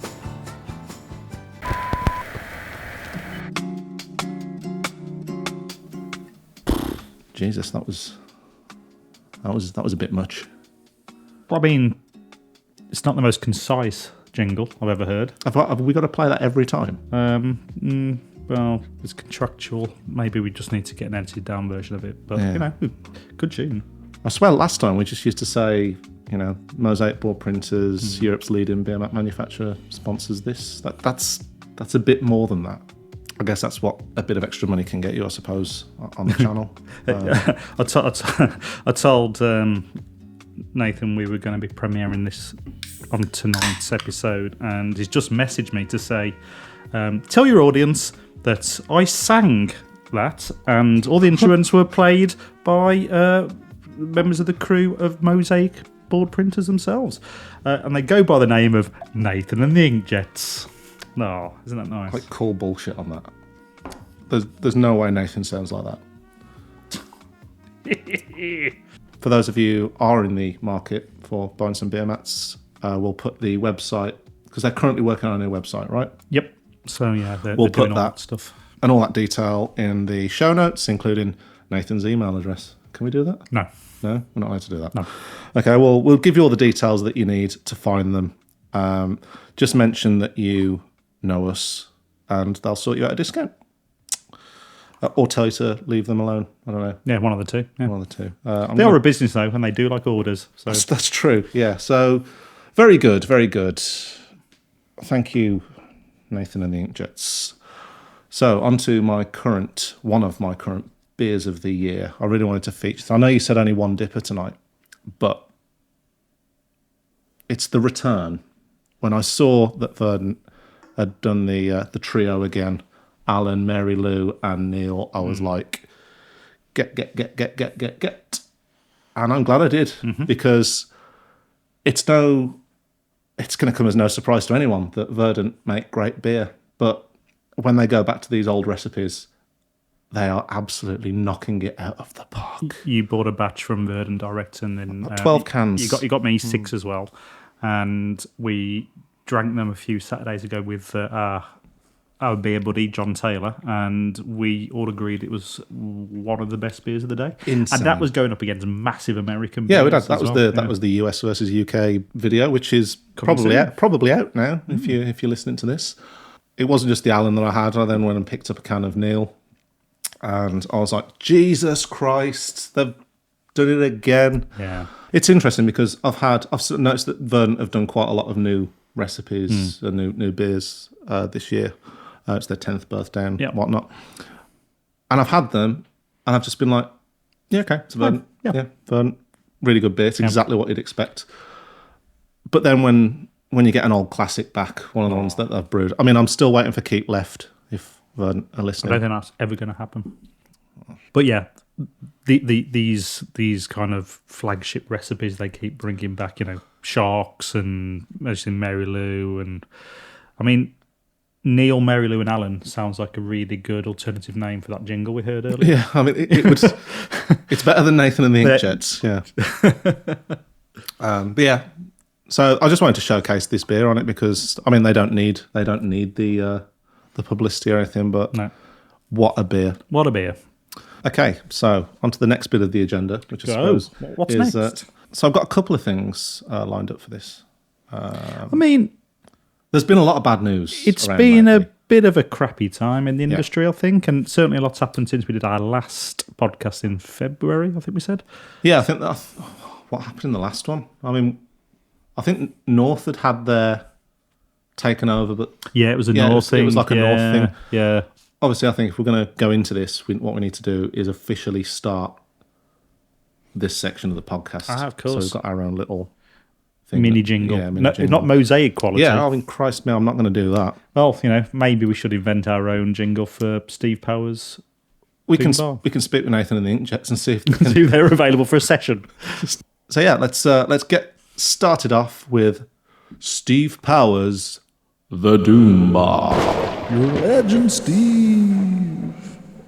Jesus, that was That was a bit much. I mean, it's not the most concise jingle I've ever heard. Have we got to play that every time? Well, it's contractual. Maybe we just need to get an edited down version of it. But, good tune. I swear last time we just used to say, Mosaic board printers, Europe's leading beer mat manufacturer sponsors this. That's a bit more than that. I guess that's what a bit of extra money can get you, I suppose, on the channel. I told Nathan we were going to be premiering this on tonight's episode, and he's just messaged me to say, tell your audience that I sang that, and all the instruments were played by members of the crew of Mosaic board printers themselves, and they go by the name of Nathan and the Inkjets. No, isn't that nice? Quite cool bullshit on that. There's no way Nathan sounds like that. For those of you who are in the market for buying some beer mats, we'll put the website, because they're currently working on a new website, right? Yep. So yeah, they're We'll doing put all that stuff. and all that detail in the show notes, including Nathan's email address. Can we do that? No. No, we're not allowed to do that. No. Okay, well, we'll give you all the details that you need to find them. Just mention that you know us, and they'll sort you out a discount. Or tell you to leave them alone. I don't know. Yeah, one of the two. Yeah. One of the two. They are a business though, and they do like orders. So That's true. Yeah. So very good. Very good. Thank you, Nathan and the Inkjets. So on to one of my current beers of the year. I really wanted to feature. I know you said only one dipper tonight, but it's the return. When I saw that Verdant had done the trio again, Alan, Mary Lou, and Neil, I was like, get. And I'm glad I did, because it's going to come as no surprise to anyone that Verdant make great beer. But when they go back to these old recipes, they are absolutely knocking it out of the park. you bought a batch from Verdant direct, and then 12 cans. You got me 6 as well, and we drank them a few Saturdays ago with our beer buddy John Taylor, and we all agreed it was one of the best beers of the day. Insane. And that was going up against massive American Yeah, beers. that was the US versus UK video, which is probably out now. If you're listening to this, it wasn't just the Alan that I had. I then went and picked up a can of Neil, and I was like, Jesus Christ, they've done it again. Yeah, it's interesting because I've noticed that Verdant have done quite a lot of new recipes and new beers this year. It's their 10th birthday and whatnot. And I've had them, and I've just been like, yeah, okay, it's Verdant. Yeah, Verdant. Really good beer. It's exactly what you'd expect. But then when you get an old classic back, one of the ones that I've brewed, I mean, I'm still waiting for Keep Left, if Verdant are listening. I don't think that's ever going to happen. But yeah, these kind of flagship recipes they keep bringing back, Sharks and mentioning Mary Lou, and I mean, Neil, Mary Lou and Alan sounds like a really good alternative name for that jingle we heard earlier. Yeah, I mean, it would. It's better than Nathan and the Inkjets. Yeah. But yeah, so I just wanted to showcase this beer on it because I mean they don't need the publicity or anything, but No. What a beer! What a beer! Okay, so on to the next bit of the agenda, which I suppose what's is next? So I've got a couple of things lined up for this. I mean, there's been a lot of bad news. It's around been lately. a bit of a crappy time in the industry, I think, and certainly a lot's happened since we did our last podcast in February, I think we said. Yeah, I think that. What happened in the last one? I mean, I think North had their taken over, but Yeah, it was a North thing. It was like a North thing. Yeah. Obviously, I think if we're going to go into this, what we need to do is officially start this section of the podcast. Ah, of course. So we've got our own little thing Mini jingle. Yeah, mini jingle. Not Mosaic quality. Yeah, I mean, Christ me, I'm not going to do that. Well, maybe we should invent our own jingle for Steve Powers. We can bar. speak with Nathan and the Inkjets and see if they can. See if they're available for a session. So yeah, let's get started off with Steve Powers, The Doom Bar. You're a legend, Steve.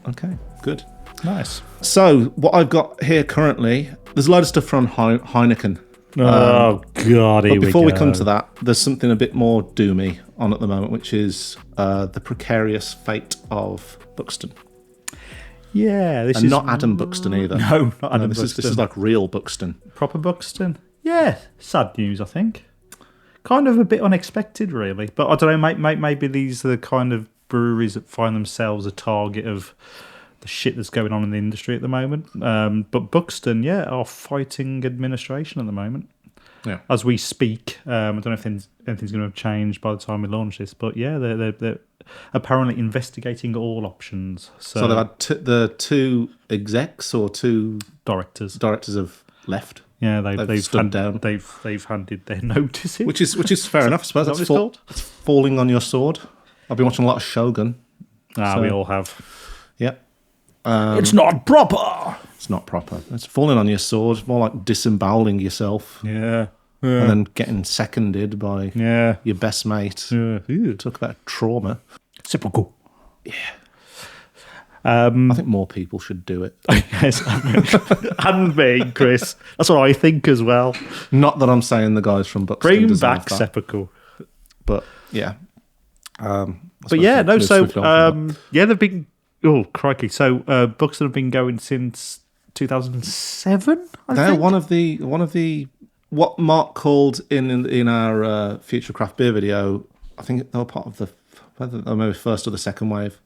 Okay, good. Nice. So what I've got here currently, there's a load of stuff from Heineken. Oh, God, here But before we we come go. to that, there's something a bit more doomy on at the moment, which is the precarious fate of Buxton. Yeah, this and is not Adam Buxton either. No, not Adam this Buxton. is like real Buxton. Proper Buxton. Yeah, sad news, I think. Kind of a bit unexpected, really. But I don't know, maybe these are the kind of breweries that find themselves a target of the shit that's going on in the industry at the moment. But Buxton, yeah, are fighting administration at the moment. Yeah. As we speak. I don't know if anything's going to have changed by the time we launch this. But yeah, they're apparently investigating all options. So they've had the two execs or two directors have left. Yeah, they've stood down. They've handed their notices, which is fair enough. I suppose Is that what it's called? it's falling on your sword. I've been watching a lot of Shogun. We all have. Yep. It's not proper. It's not proper. It's falling on your sword. It's more like disemboweling yourself. Yeah. And then getting seconded by your best mate. Yeah. Talk about trauma. Typical. Yeah. I think more people should do it. Yes, and me, Chris. That's what I think as well. Not that I'm saying the guys from Buxton Bring deserve back that, Sepulchre. but yeah. But yeah, no. So they've been. Oh crikey! So Buxton have been going since 2007. They're one of the what Mark called in our Future Craft Beer video. I think they were part of the maybe first or the second wave.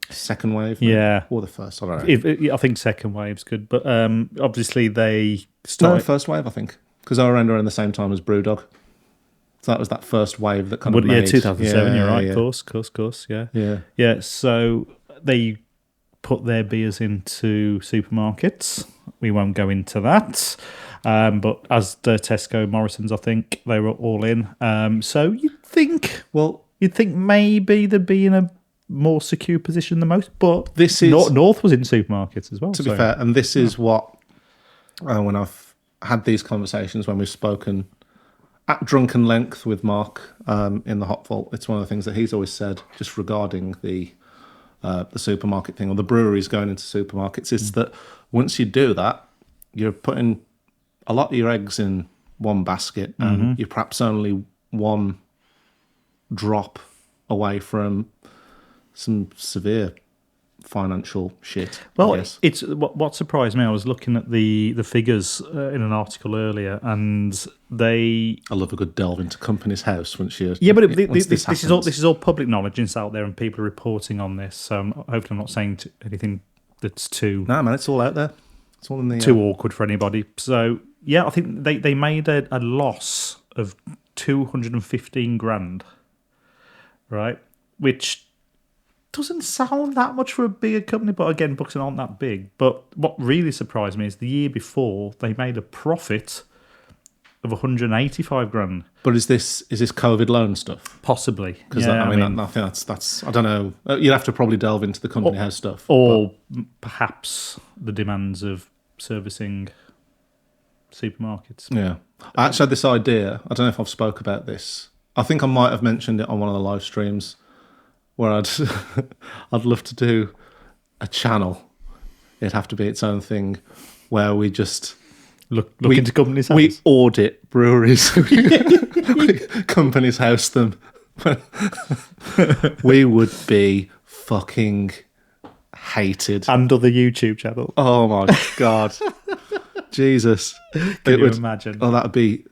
Second wave, yeah, or the first. I don't know. I think second wave's good, but obviously they started first wave. I think because I ran around the same time as Brewdog. So that was that first wave that kind of made... 2007. You're right. Of course. Yeah. So they put their beers into supermarkets. We won't go into that. But as the Tesco, Morrison's, I think they were all in. So you'd think maybe they'd be in a more secure position than most. But this is North was in supermarkets as well. To be fair, and this is what when I've had these conversations when we've spoken at drunken length with Mark in the Hop Vault, it's one of the things that he's always said just regarding the supermarket thing or the breweries going into supermarkets is that once you do that, you're putting a lot of your eggs in one basket and you're perhaps only one drop away from some severe financial shit. Well, it's what surprised me. I was looking at the figures in an article earlier, and I love a good delve into Company's House once you. Yeah, but this is all public knowledge, and it's out there, and people are reporting on this. So hopefully, I'm not saying anything that's too. No, man, it's all out there. It's all in the too awkward for anybody. So yeah, I think they made a loss of 215 grand, right? Which doesn't sound that much for a bigger company, but again, Buxton aren't that big. But what really surprised me is the year before they made a profit of 185 grand. But is this COVID loan stuff? Possibly, because I think that's I don't know. You'd have to probably delve into the Company House stuff, or perhaps the demands of servicing supermarkets. Yeah, I actually had this idea. I don't know if I've spoke about this. I think I might have mentioned it on one of the live streams. Where I'd love to do a channel. It'd have to be its own thing, where we just look into Company's House. We audit breweries. We Company's House them. We would be fucking hated. And other YouTube channels. Oh my god, Jesus! Can you imagine? Oh, that would be.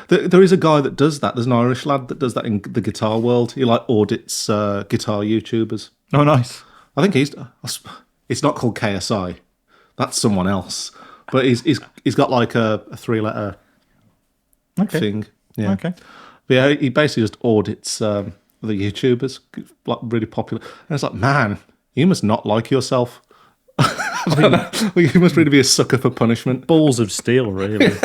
There is a guy that does that. There's an Irish lad that does that in the guitar world. He audits guitar YouTubers. Oh, nice. I think it's not called KSI. That's someone else. But he's got like a 3-letter thing. Yeah. Okay. But yeah, he basically just audits the YouTubers, like really popular. And it's like, man, you must not like yourself. I don't know. You must really be a sucker for punishment. Balls of steel, really.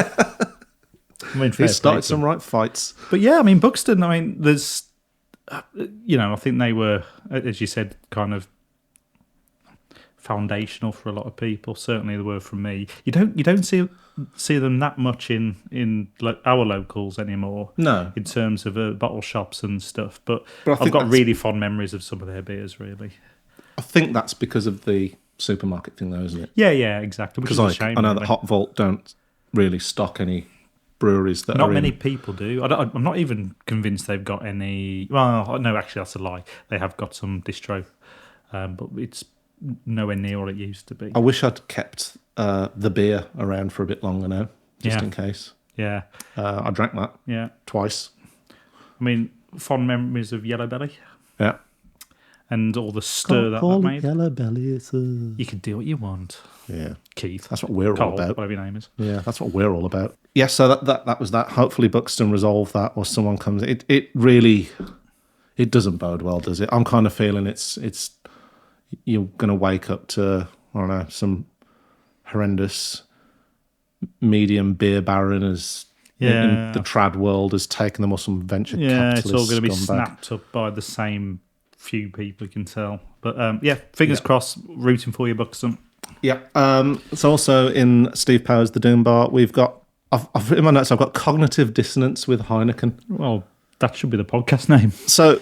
He started some right fights. But yeah, Buxton, there's, I think they were, as you said, kind of foundational for a lot of people. Certainly they were from me. You don't see them that much in our locals anymore. No. In terms of bottle shops and stuff. But I've got really fond memories of some of their beers, really. I think that's because of the supermarket thing, though, isn't it? Yeah, exactly. Because I know that Hop Vault don't really stock any breweries that not many people do. I'm not even convinced they've got any. Well, no, actually, that's a lie. They have got some distro, but it's nowhere near what it used to be. I wish I'd kept the beer around for a bit longer now, just in case. Yeah. I drank that twice. I mean, fond memories of Yellow Belly. Yeah. And all the stir that made. Yellow Belly. You can do what you want. Yeah. Keith. That's what we're Cole, all about. whatever your name is. Yeah, that's what we're all about. Yeah, so that was that. Hopefully Buxton resolve that, or someone comes. It really, it doesn't bode well, does it? I'm kind of feeling it's you're going to wake up to, I don't know, some horrendous medium beer baron in the trad world has taken them, or some venture capitalist. It's all going to be scumbag. snapped up by the same few people, you can tell. But fingers crossed, rooting for you, Buxton. Yeah. So also in Steve Powers' The Doom Bar, we've got, I've written in my notes, I've got cognitive dissonance with Heineken. Well, that should be the podcast name. So,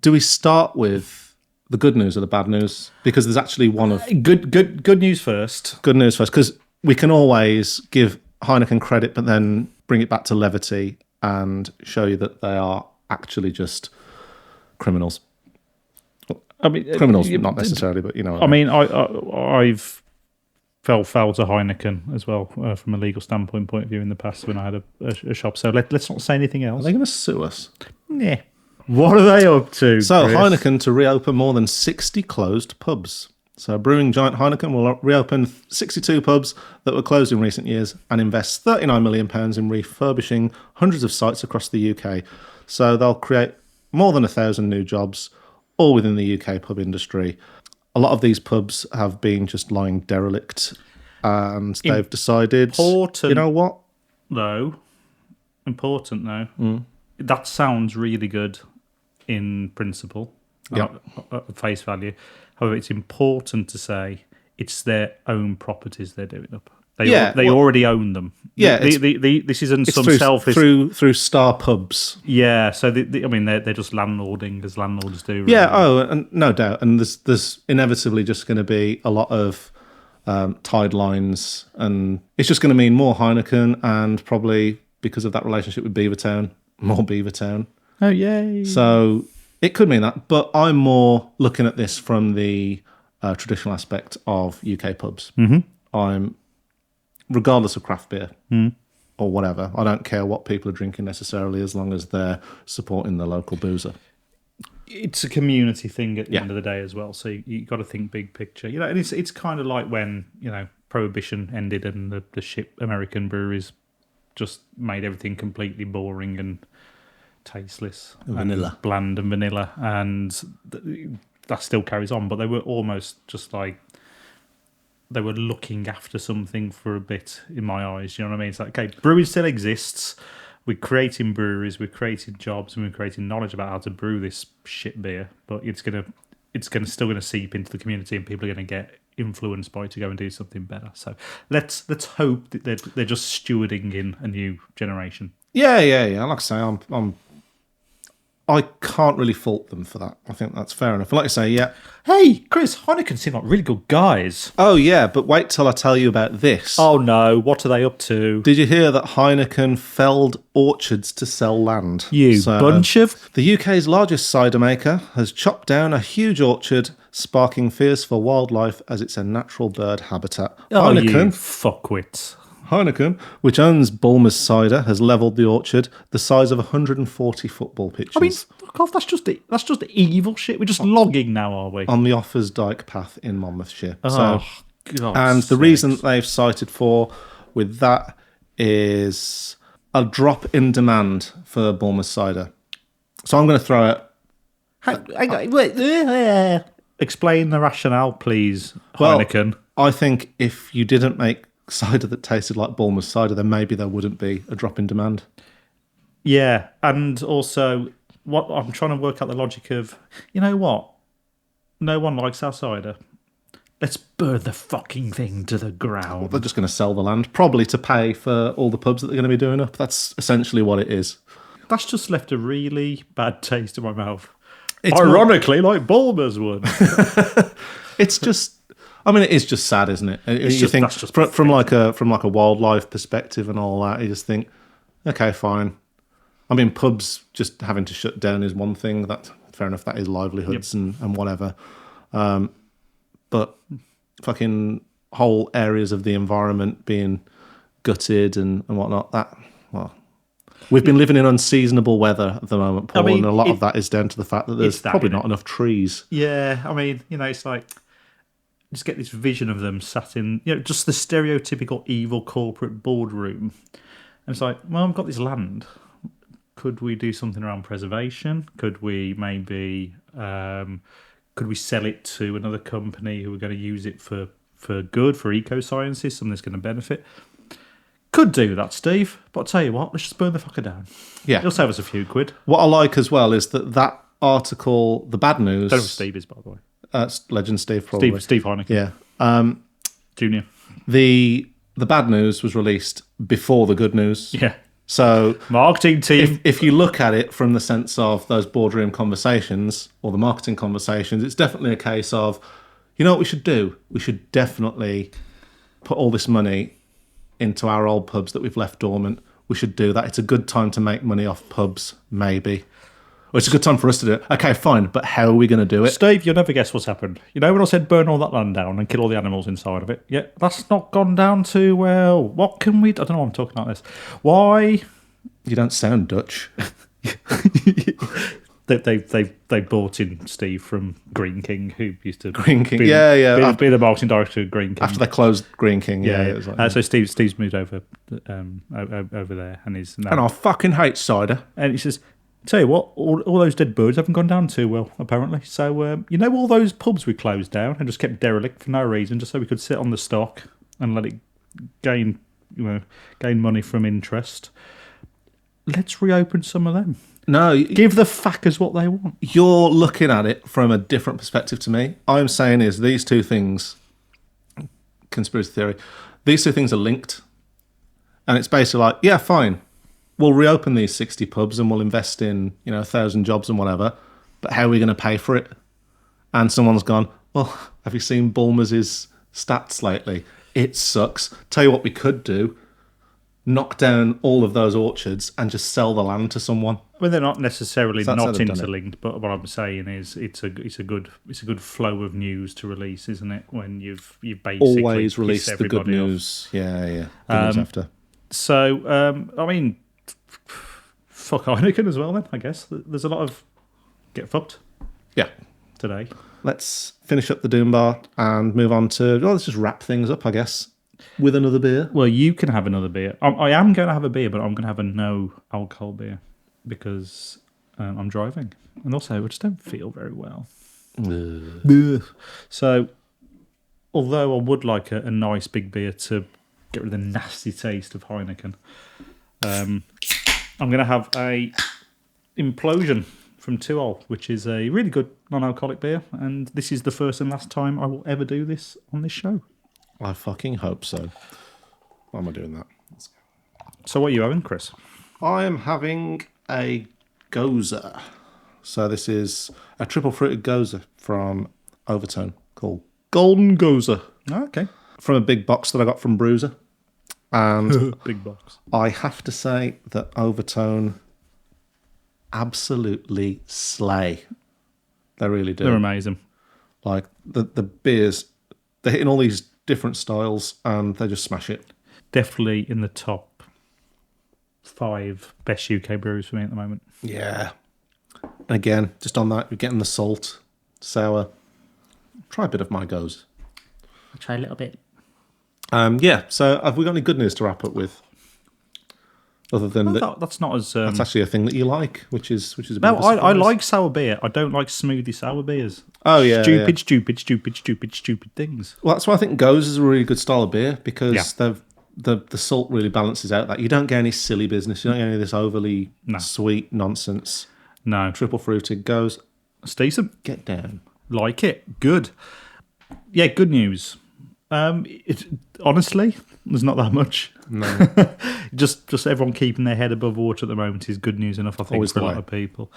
do we start with the good news or the bad news? Because there's actually one of good news first. Good news first, because we can always give Heineken credit, but then bring it back to levity and show you that they are actually just criminals. I mean, criminals, not necessarily, but you know. I've fell foul to Heineken as well from a legal point of view in the past when I had a shop. So let's not say anything else. Are they going to sue us? Yeah. What are they up to? So Chris? Heineken to reopen more than 60 closed pubs. So Brewing giant Heineken will reopen 62 pubs that were closed in recent years and invest £39 million in refurbishing hundreds of sites across the UK. So they'll create more than 1,000 new jobs, all within the UK pub industry. A lot of these pubs have been just lying derelict, and they've decided, you know what? Important though. That sounds really good in principle, at face value. However, it's important to say it's their own properties they're doing up. They already own them. Yeah, this isn't some through, selfish through Star Pubs. Yeah, so they're just landlording as landlords do. Really. Yeah, and no doubt, and there's inevitably just going to be a lot of tide lines, and it's just going to mean more Heineken, and probably because of that relationship with Beavertown, more Beavertown. Oh yay! So it could mean that, but I'm more looking at this from the traditional aspect of UK pubs. I'm, regardless of craft beer or whatever, I don't care what people are drinking necessarily, as long as they're supporting the local boozer. It's a community thing at the end of the day as well. So you got to think big picture, you know. And it's kind of like when Prohibition ended and the shit American breweries just made everything completely boring and tasteless, vanilla, and bland and vanilla, and that still carries on. But they were almost just like they were looking after something for a bit, in my eyes. You know what I mean? It's like, okay, brewing still exists. We're creating breweries, we're creating jobs, and we're creating knowledge about how to brew this shit beer. But it's still gonna seep into the community, and people are gonna get influenced by it to go and do something better. So let's hope that they're just stewarding in a new generation. Yeah. Like I say, I can't really fault them for that. I think that's fair enough. Like I say, yeah. Hey, Chris, Heineken seem like really good guys. Oh, yeah, but wait till I tell you about this. Oh, no. What are they up to? Did you hear that Heineken felled orchards to sell land? Bunch of... The UK's largest cider maker has chopped down a huge orchard, sparking fears for wildlife as it's a natural bird habitat. Oh, you fuckwits. Heineken, which owns Bulmer's Cider, has levelled the orchard the size of 140 football pitches. I mean, fuck off, that's just evil shit. We're just logging now, are we? On the Offers Dyke Path in Monmouthshire. God. And the reason that they've cited for with that is a drop in demand for Bulmer's Cider. So I'm going to throw it. Explain the rationale, please, Heineken. I think if you didn't make cider that tasted like Bulmer's cider, then maybe there wouldn't be a drop in demand. Yeah, and also, what I'm trying to work out the logic of, you know what? No one likes our cider. Let's burn the fucking thing to the ground. Well, they're just going to sell the land, probably to pay for all the pubs that they're going to be doing up. That's essentially what it is. That's just left a really bad taste in my mouth. Ironically, like Bulmer's would. It's just... I mean, it is just sad, isn't it? You think from like a wildlife perspective and all that, you just think, okay, fine. I mean, pubs just having to shut down is one thing. That's fair enough. That is livelihoods and whatever. But fucking whole areas of the environment being gutted and whatnot. We've been living in unseasonable weather at the moment, Paul, and a lot of that is down to the fact that there's probably not enough trees. Yeah, I mean, it's like, just get this vision of them sat in, just the stereotypical evil corporate boardroom. And it's like, well, I've got this land. Could we do something around preservation? Could we maybe, could we sell it to another company who are going to use it for good, for eco-sciences, something that's going to benefit? Could do that, Steve. But I'll tell you what, let's just burn the fucker down. Yeah. It'll save us a few quid. What I like as well is that article, the bad news... Don't know who Steve is, by the way. It's Legend Steve, probably. Steve Heineken. Yeah. Junior. The bad news was released before the good news. Yeah. So... Marketing team. If you look at it from the sense of those boardroom conversations or the marketing conversations, it's definitely a case of, you know what we should do? We should definitely put all this money into our old pubs that we've left dormant. We should do that. It's a good time to make money off pubs, maybe. Or it's a good time for us to do it. Okay, fine, but how are we going to do it? Steve, you'll never guess what's happened. You know when I said burn all that land down and kill all the animals inside of it? Yeah, that's not gone down too well. What can we... I don't know why I'm talking like this. Why... You don't sound Dutch. They brought in Steve from Green King, who used to Green King, be the marketing director of Green King after they closed Green King. It was like, so Steve's moved over there, and he's now, and I fucking hate cider. And he says, "Tell you what, all those dead birds haven't gone down too well, apparently. So all those pubs we closed down and just kept derelict for no reason, just so we could sit on the stock and let it gain money from interest. Let's reopen some of them." No, give the fuckers what they want. You're looking at it from a different perspective to me. I'm saying is these two things, conspiracy theory, these two things are linked. And it's basically like, yeah, fine. We'll reopen these 60 pubs and we'll invest in, 1,000 jobs and whatever. But how are we going to pay for it? And someone's gone, well, have you seen Bulmers' stats lately? It sucks. Tell you what we could do. Knock down all of those orchards and just sell the land to someone. Well, they're not necessarily not interlinked, but what I'm saying is it's a good flow of news to release, isn't it? When you've basically always release the good news. Off. Yeah. Good news after. So I mean, fuck Heineken as well. Then I guess there's a lot of get fucked. Yeah. Today. Let's finish up the Doom Bar and move on to. Well, let's just wrap things up, I guess. With another beer? Well, you can have another beer. I am going to have a beer, but I'm going to have a no-alcohol beer because I'm driving. And also, I just don't feel very well. So, although I would like a nice big beer to get rid of the nasty taste of Heineken, I'm going to have a Implosion from 2-0, which is a really good non-alcoholic beer. And this is the first and last time I will ever do this on this show. I fucking hope so. Why am I doing that? So what are you having, Chris? I am having a Gose. So this is a triple fruited Gose from Overtone called Golden Gose. Oh, okay. From a big box that I got from Bruiser. And big box. I have to say that Overtone absolutely slay. They really do. They're amazing. Like the beers, they're hitting all these different styles and they just smash it. Definitely in the top 5 best UK breweries for me at the moment. Yeah. Again, just on that, you're getting the salt, sour. Try a bit of my Gose. I'll try a little bit. So have we got any good news to wrap up with? Other than that's not as... that's actually a thing that you like, which is a bit No, of a surprise. I like sour beer. I don't like smoothie sour beers. Oh, yeah. Stupid things. Well, that's why I think Gose is a really good style of beer because the salt really balances out that. You don't get any silly business. You don't get any of this overly sweet nonsense. No. Triple fruited Gose. It's decent. Get down. Like it. Good. Yeah, good news. Honestly, there's not that much. No. just everyone keeping their head above water at the moment is good news enough, I think, for a lot of people.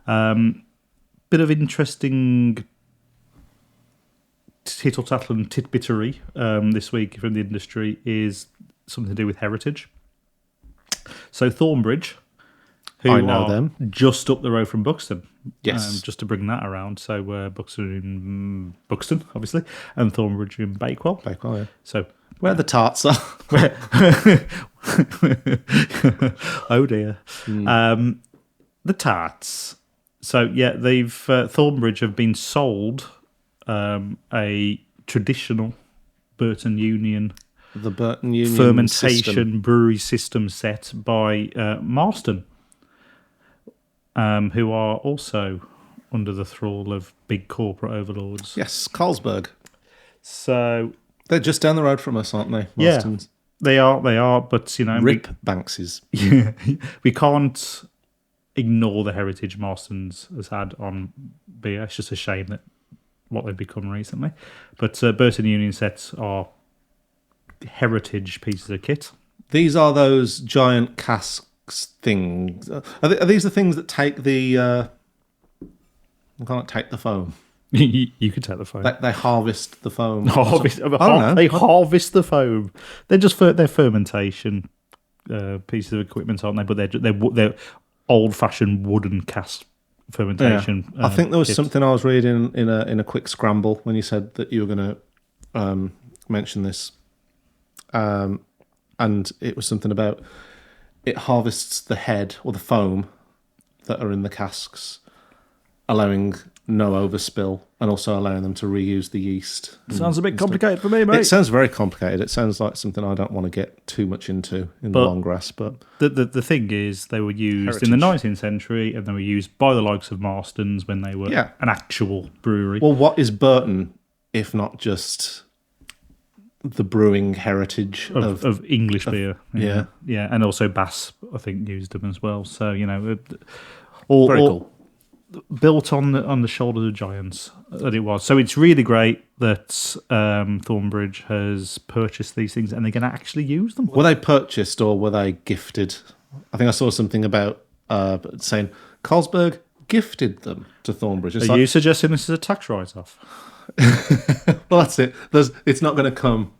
Bit of interesting tittle-tattle and titbittery this week from the industry is something to do with heritage. So Thornbridge who I know are them. just up the road from Buxton. Yes. Just to bring that around. So Buxton, obviously, and Thornbridge in Bakewell. Bakewell, yeah. So Where the tarts are. oh dear. The tarts. So yeah, they've Thornbridge have been sold a traditional Burton Union The Burton Union fermentation system. brewery system set by Marston, who are also under the thrall of big corporate overlords. Yes, Carlsberg. So They're just down the road from us, aren't they? yeah, Marston's. they are. But you know, Rip Banks's. we can't ignore the heritage Marston's has had on beer. It's just a shame that what they've become recently. But Burton Union sets are heritage pieces of kit. These are those giant casks things. Are these the things that take the... I can't take the foam. You could take the foam. They harvest the foam. Harvest. I don't know. They harvest the foam. They're just they're fermentation pieces of equipment, aren't they? But they're old-fashioned wooden cask fermentation. I think there was kits. something I was reading in a quick scramble when you said that you were going to mention this, and it was something about it harvests the head or the foam that are in the casks, allowing no overspill and also allowing them to reuse the yeast. Sounds a bit complicated for me, mate. It sounds very complicated. It sounds like something I don't want to get too much into in the long grass. But the thing is, they were used in the 19th century, and they were used by the likes of Marston's when they were an actual brewery. well, what is Burton if not just the brewing heritage of English beer, yeah. and also Bass, I think, used them as well. So you know, Very cool. Built on the shoulders of giants that it was. So it's really great that Thornbridge has purchased these things and they're going to actually use them. Were they purchased or were they gifted? I think I saw something about saying Carlsberg gifted them to Thornbridge. It's Are you suggesting this is a tax write-off? well, that's it. It's not going to come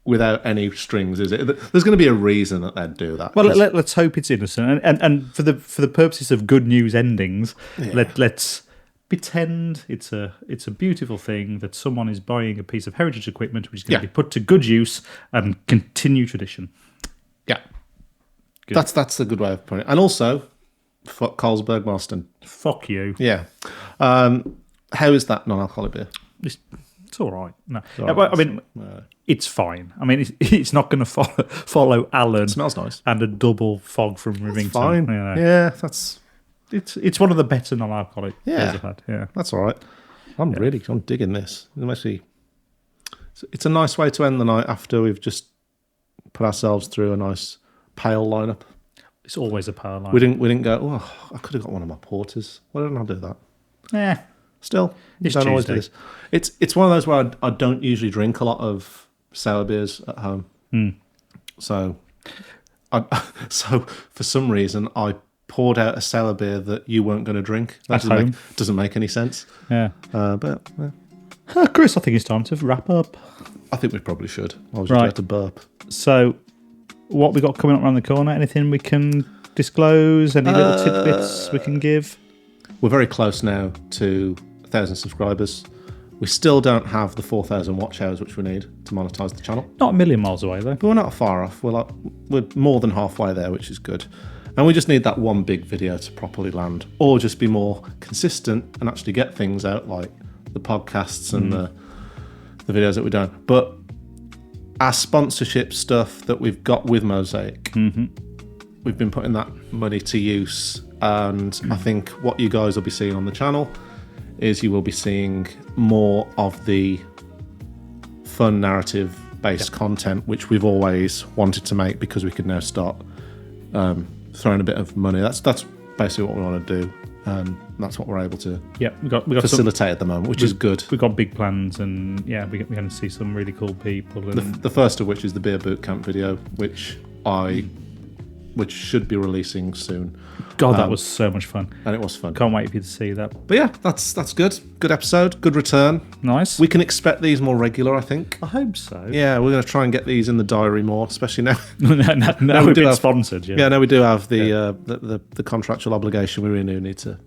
without any strings, is it? There's going to be a reason that they'd do that. Well, let's hope it's innocent. And for the purposes of good news endings, let's pretend it's a beautiful thing that someone is buying a piece of heritage equipment which is going to be put to good use and continue tradition. Yeah. Good. That's a good way of putting it. And also, fuck Carlsberg Marston. Fuck you. Yeah. How is that non-alcoholic beer? It's all right. No, right. I mean, it's fine. I mean, it's not going to follow Alan. It smells nice. And a double fog from Rivington. Fine. You know. Yeah, that's... It's one of the better non-alcoholic beers I've had. Yeah, that's all right. I'm digging this. It's a nice way to end the night after we've just put ourselves through a nice pale lineup. It's always a pale lineup. We didn't go, oh, I could have got one of my porters. Why didn't I do that? Yeah. Still, It's don't always Tuesday. do this. It's one of those where I don't usually drink a lot of sour beers at home. So for some reason I poured out a sour beer that you weren't going to drink. That doesn't make any sense. Yeah. But Chris, I think it's time to wrap up. I think we probably should. I was just about to burp. So, what we got coming up around the corner? Anything we can disclose? Any little tidbits we can give? We're very close now to 1,000 subscribers. We still don't have the 4,000 watch hours which we need to monetize the channel. Not a million miles away though. But we're not far off. We're more than halfway there, which is good. And we just need that one big video to properly land, or just be more consistent and actually get things out like the podcasts and the videos that we're doing. But our sponsorship stuff that we've got with Mosaic, we've been putting that money to use. And I think what you guys will be seeing on the channel is you will be seeing more of the fun narrative-based content, which we've always wanted to make because we could now start throwing a bit of money. That's basically what we want to do, and that's what we're able to we got facilitate at the moment, which is good. We've got big plans, and we're going to see some really cool people. And The first of which is the Beer Boot Camp video, which I which should be releasing soon. God, that was so much fun. And it was fun. Can't wait for you to see that. But yeah, that's good. Good episode. Good return. Nice. We can expect these more regular, I think. I hope so. Yeah, we're going to try and get these in the diary more, especially now. now we we've do been have- sponsored. Yeah. Yeah, no, we do have the contractual obligation. We really do need to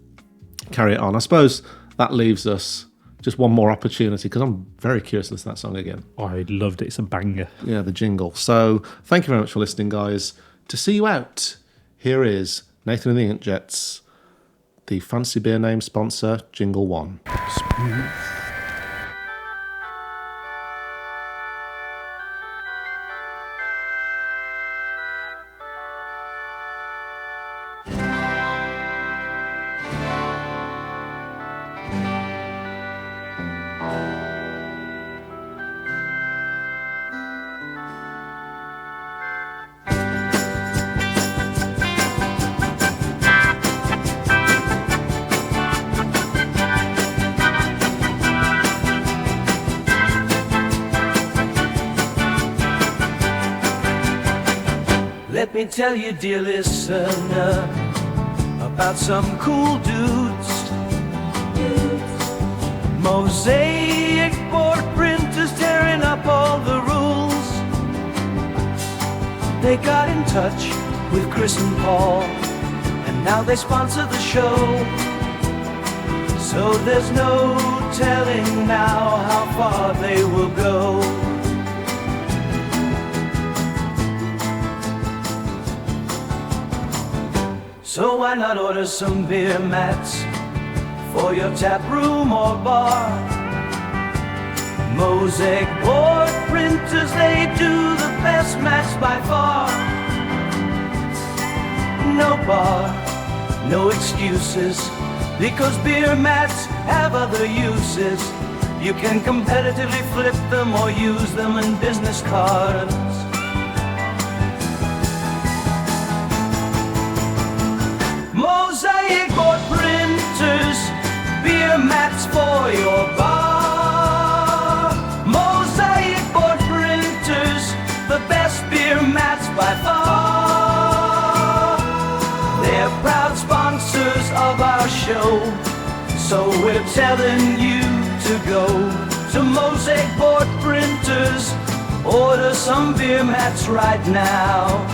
carry it on. I suppose that leaves us just one more opportunity, because I'm very curious to listen to that song again. I loved it. It's a banger. Yeah, the jingle. So thank you very much for listening, guys. To see you out, here is Nathan and the Inkjets, the fancy beer name sponsor, Jingle 1. Let me tell you, dear listener, about some cool dudes. Mosaic board printers tearing up all the rules. They got in touch with Chris and Paul, and now they sponsor the show. So there's no telling now how far they will go. So why not order some beer mats for your tap room or bar? Mosaic board printers, they do the best mats by far. No bar, no excuses, because beer mats have other uses. You can competitively flip them or use them in business cards. Mosaic board printers, beer mats for your bar. Mosaic board printers, the best beer mats by far. They're proud sponsors of our show, so we're telling you to go to Mosaic board printers. Order some beer mats right now.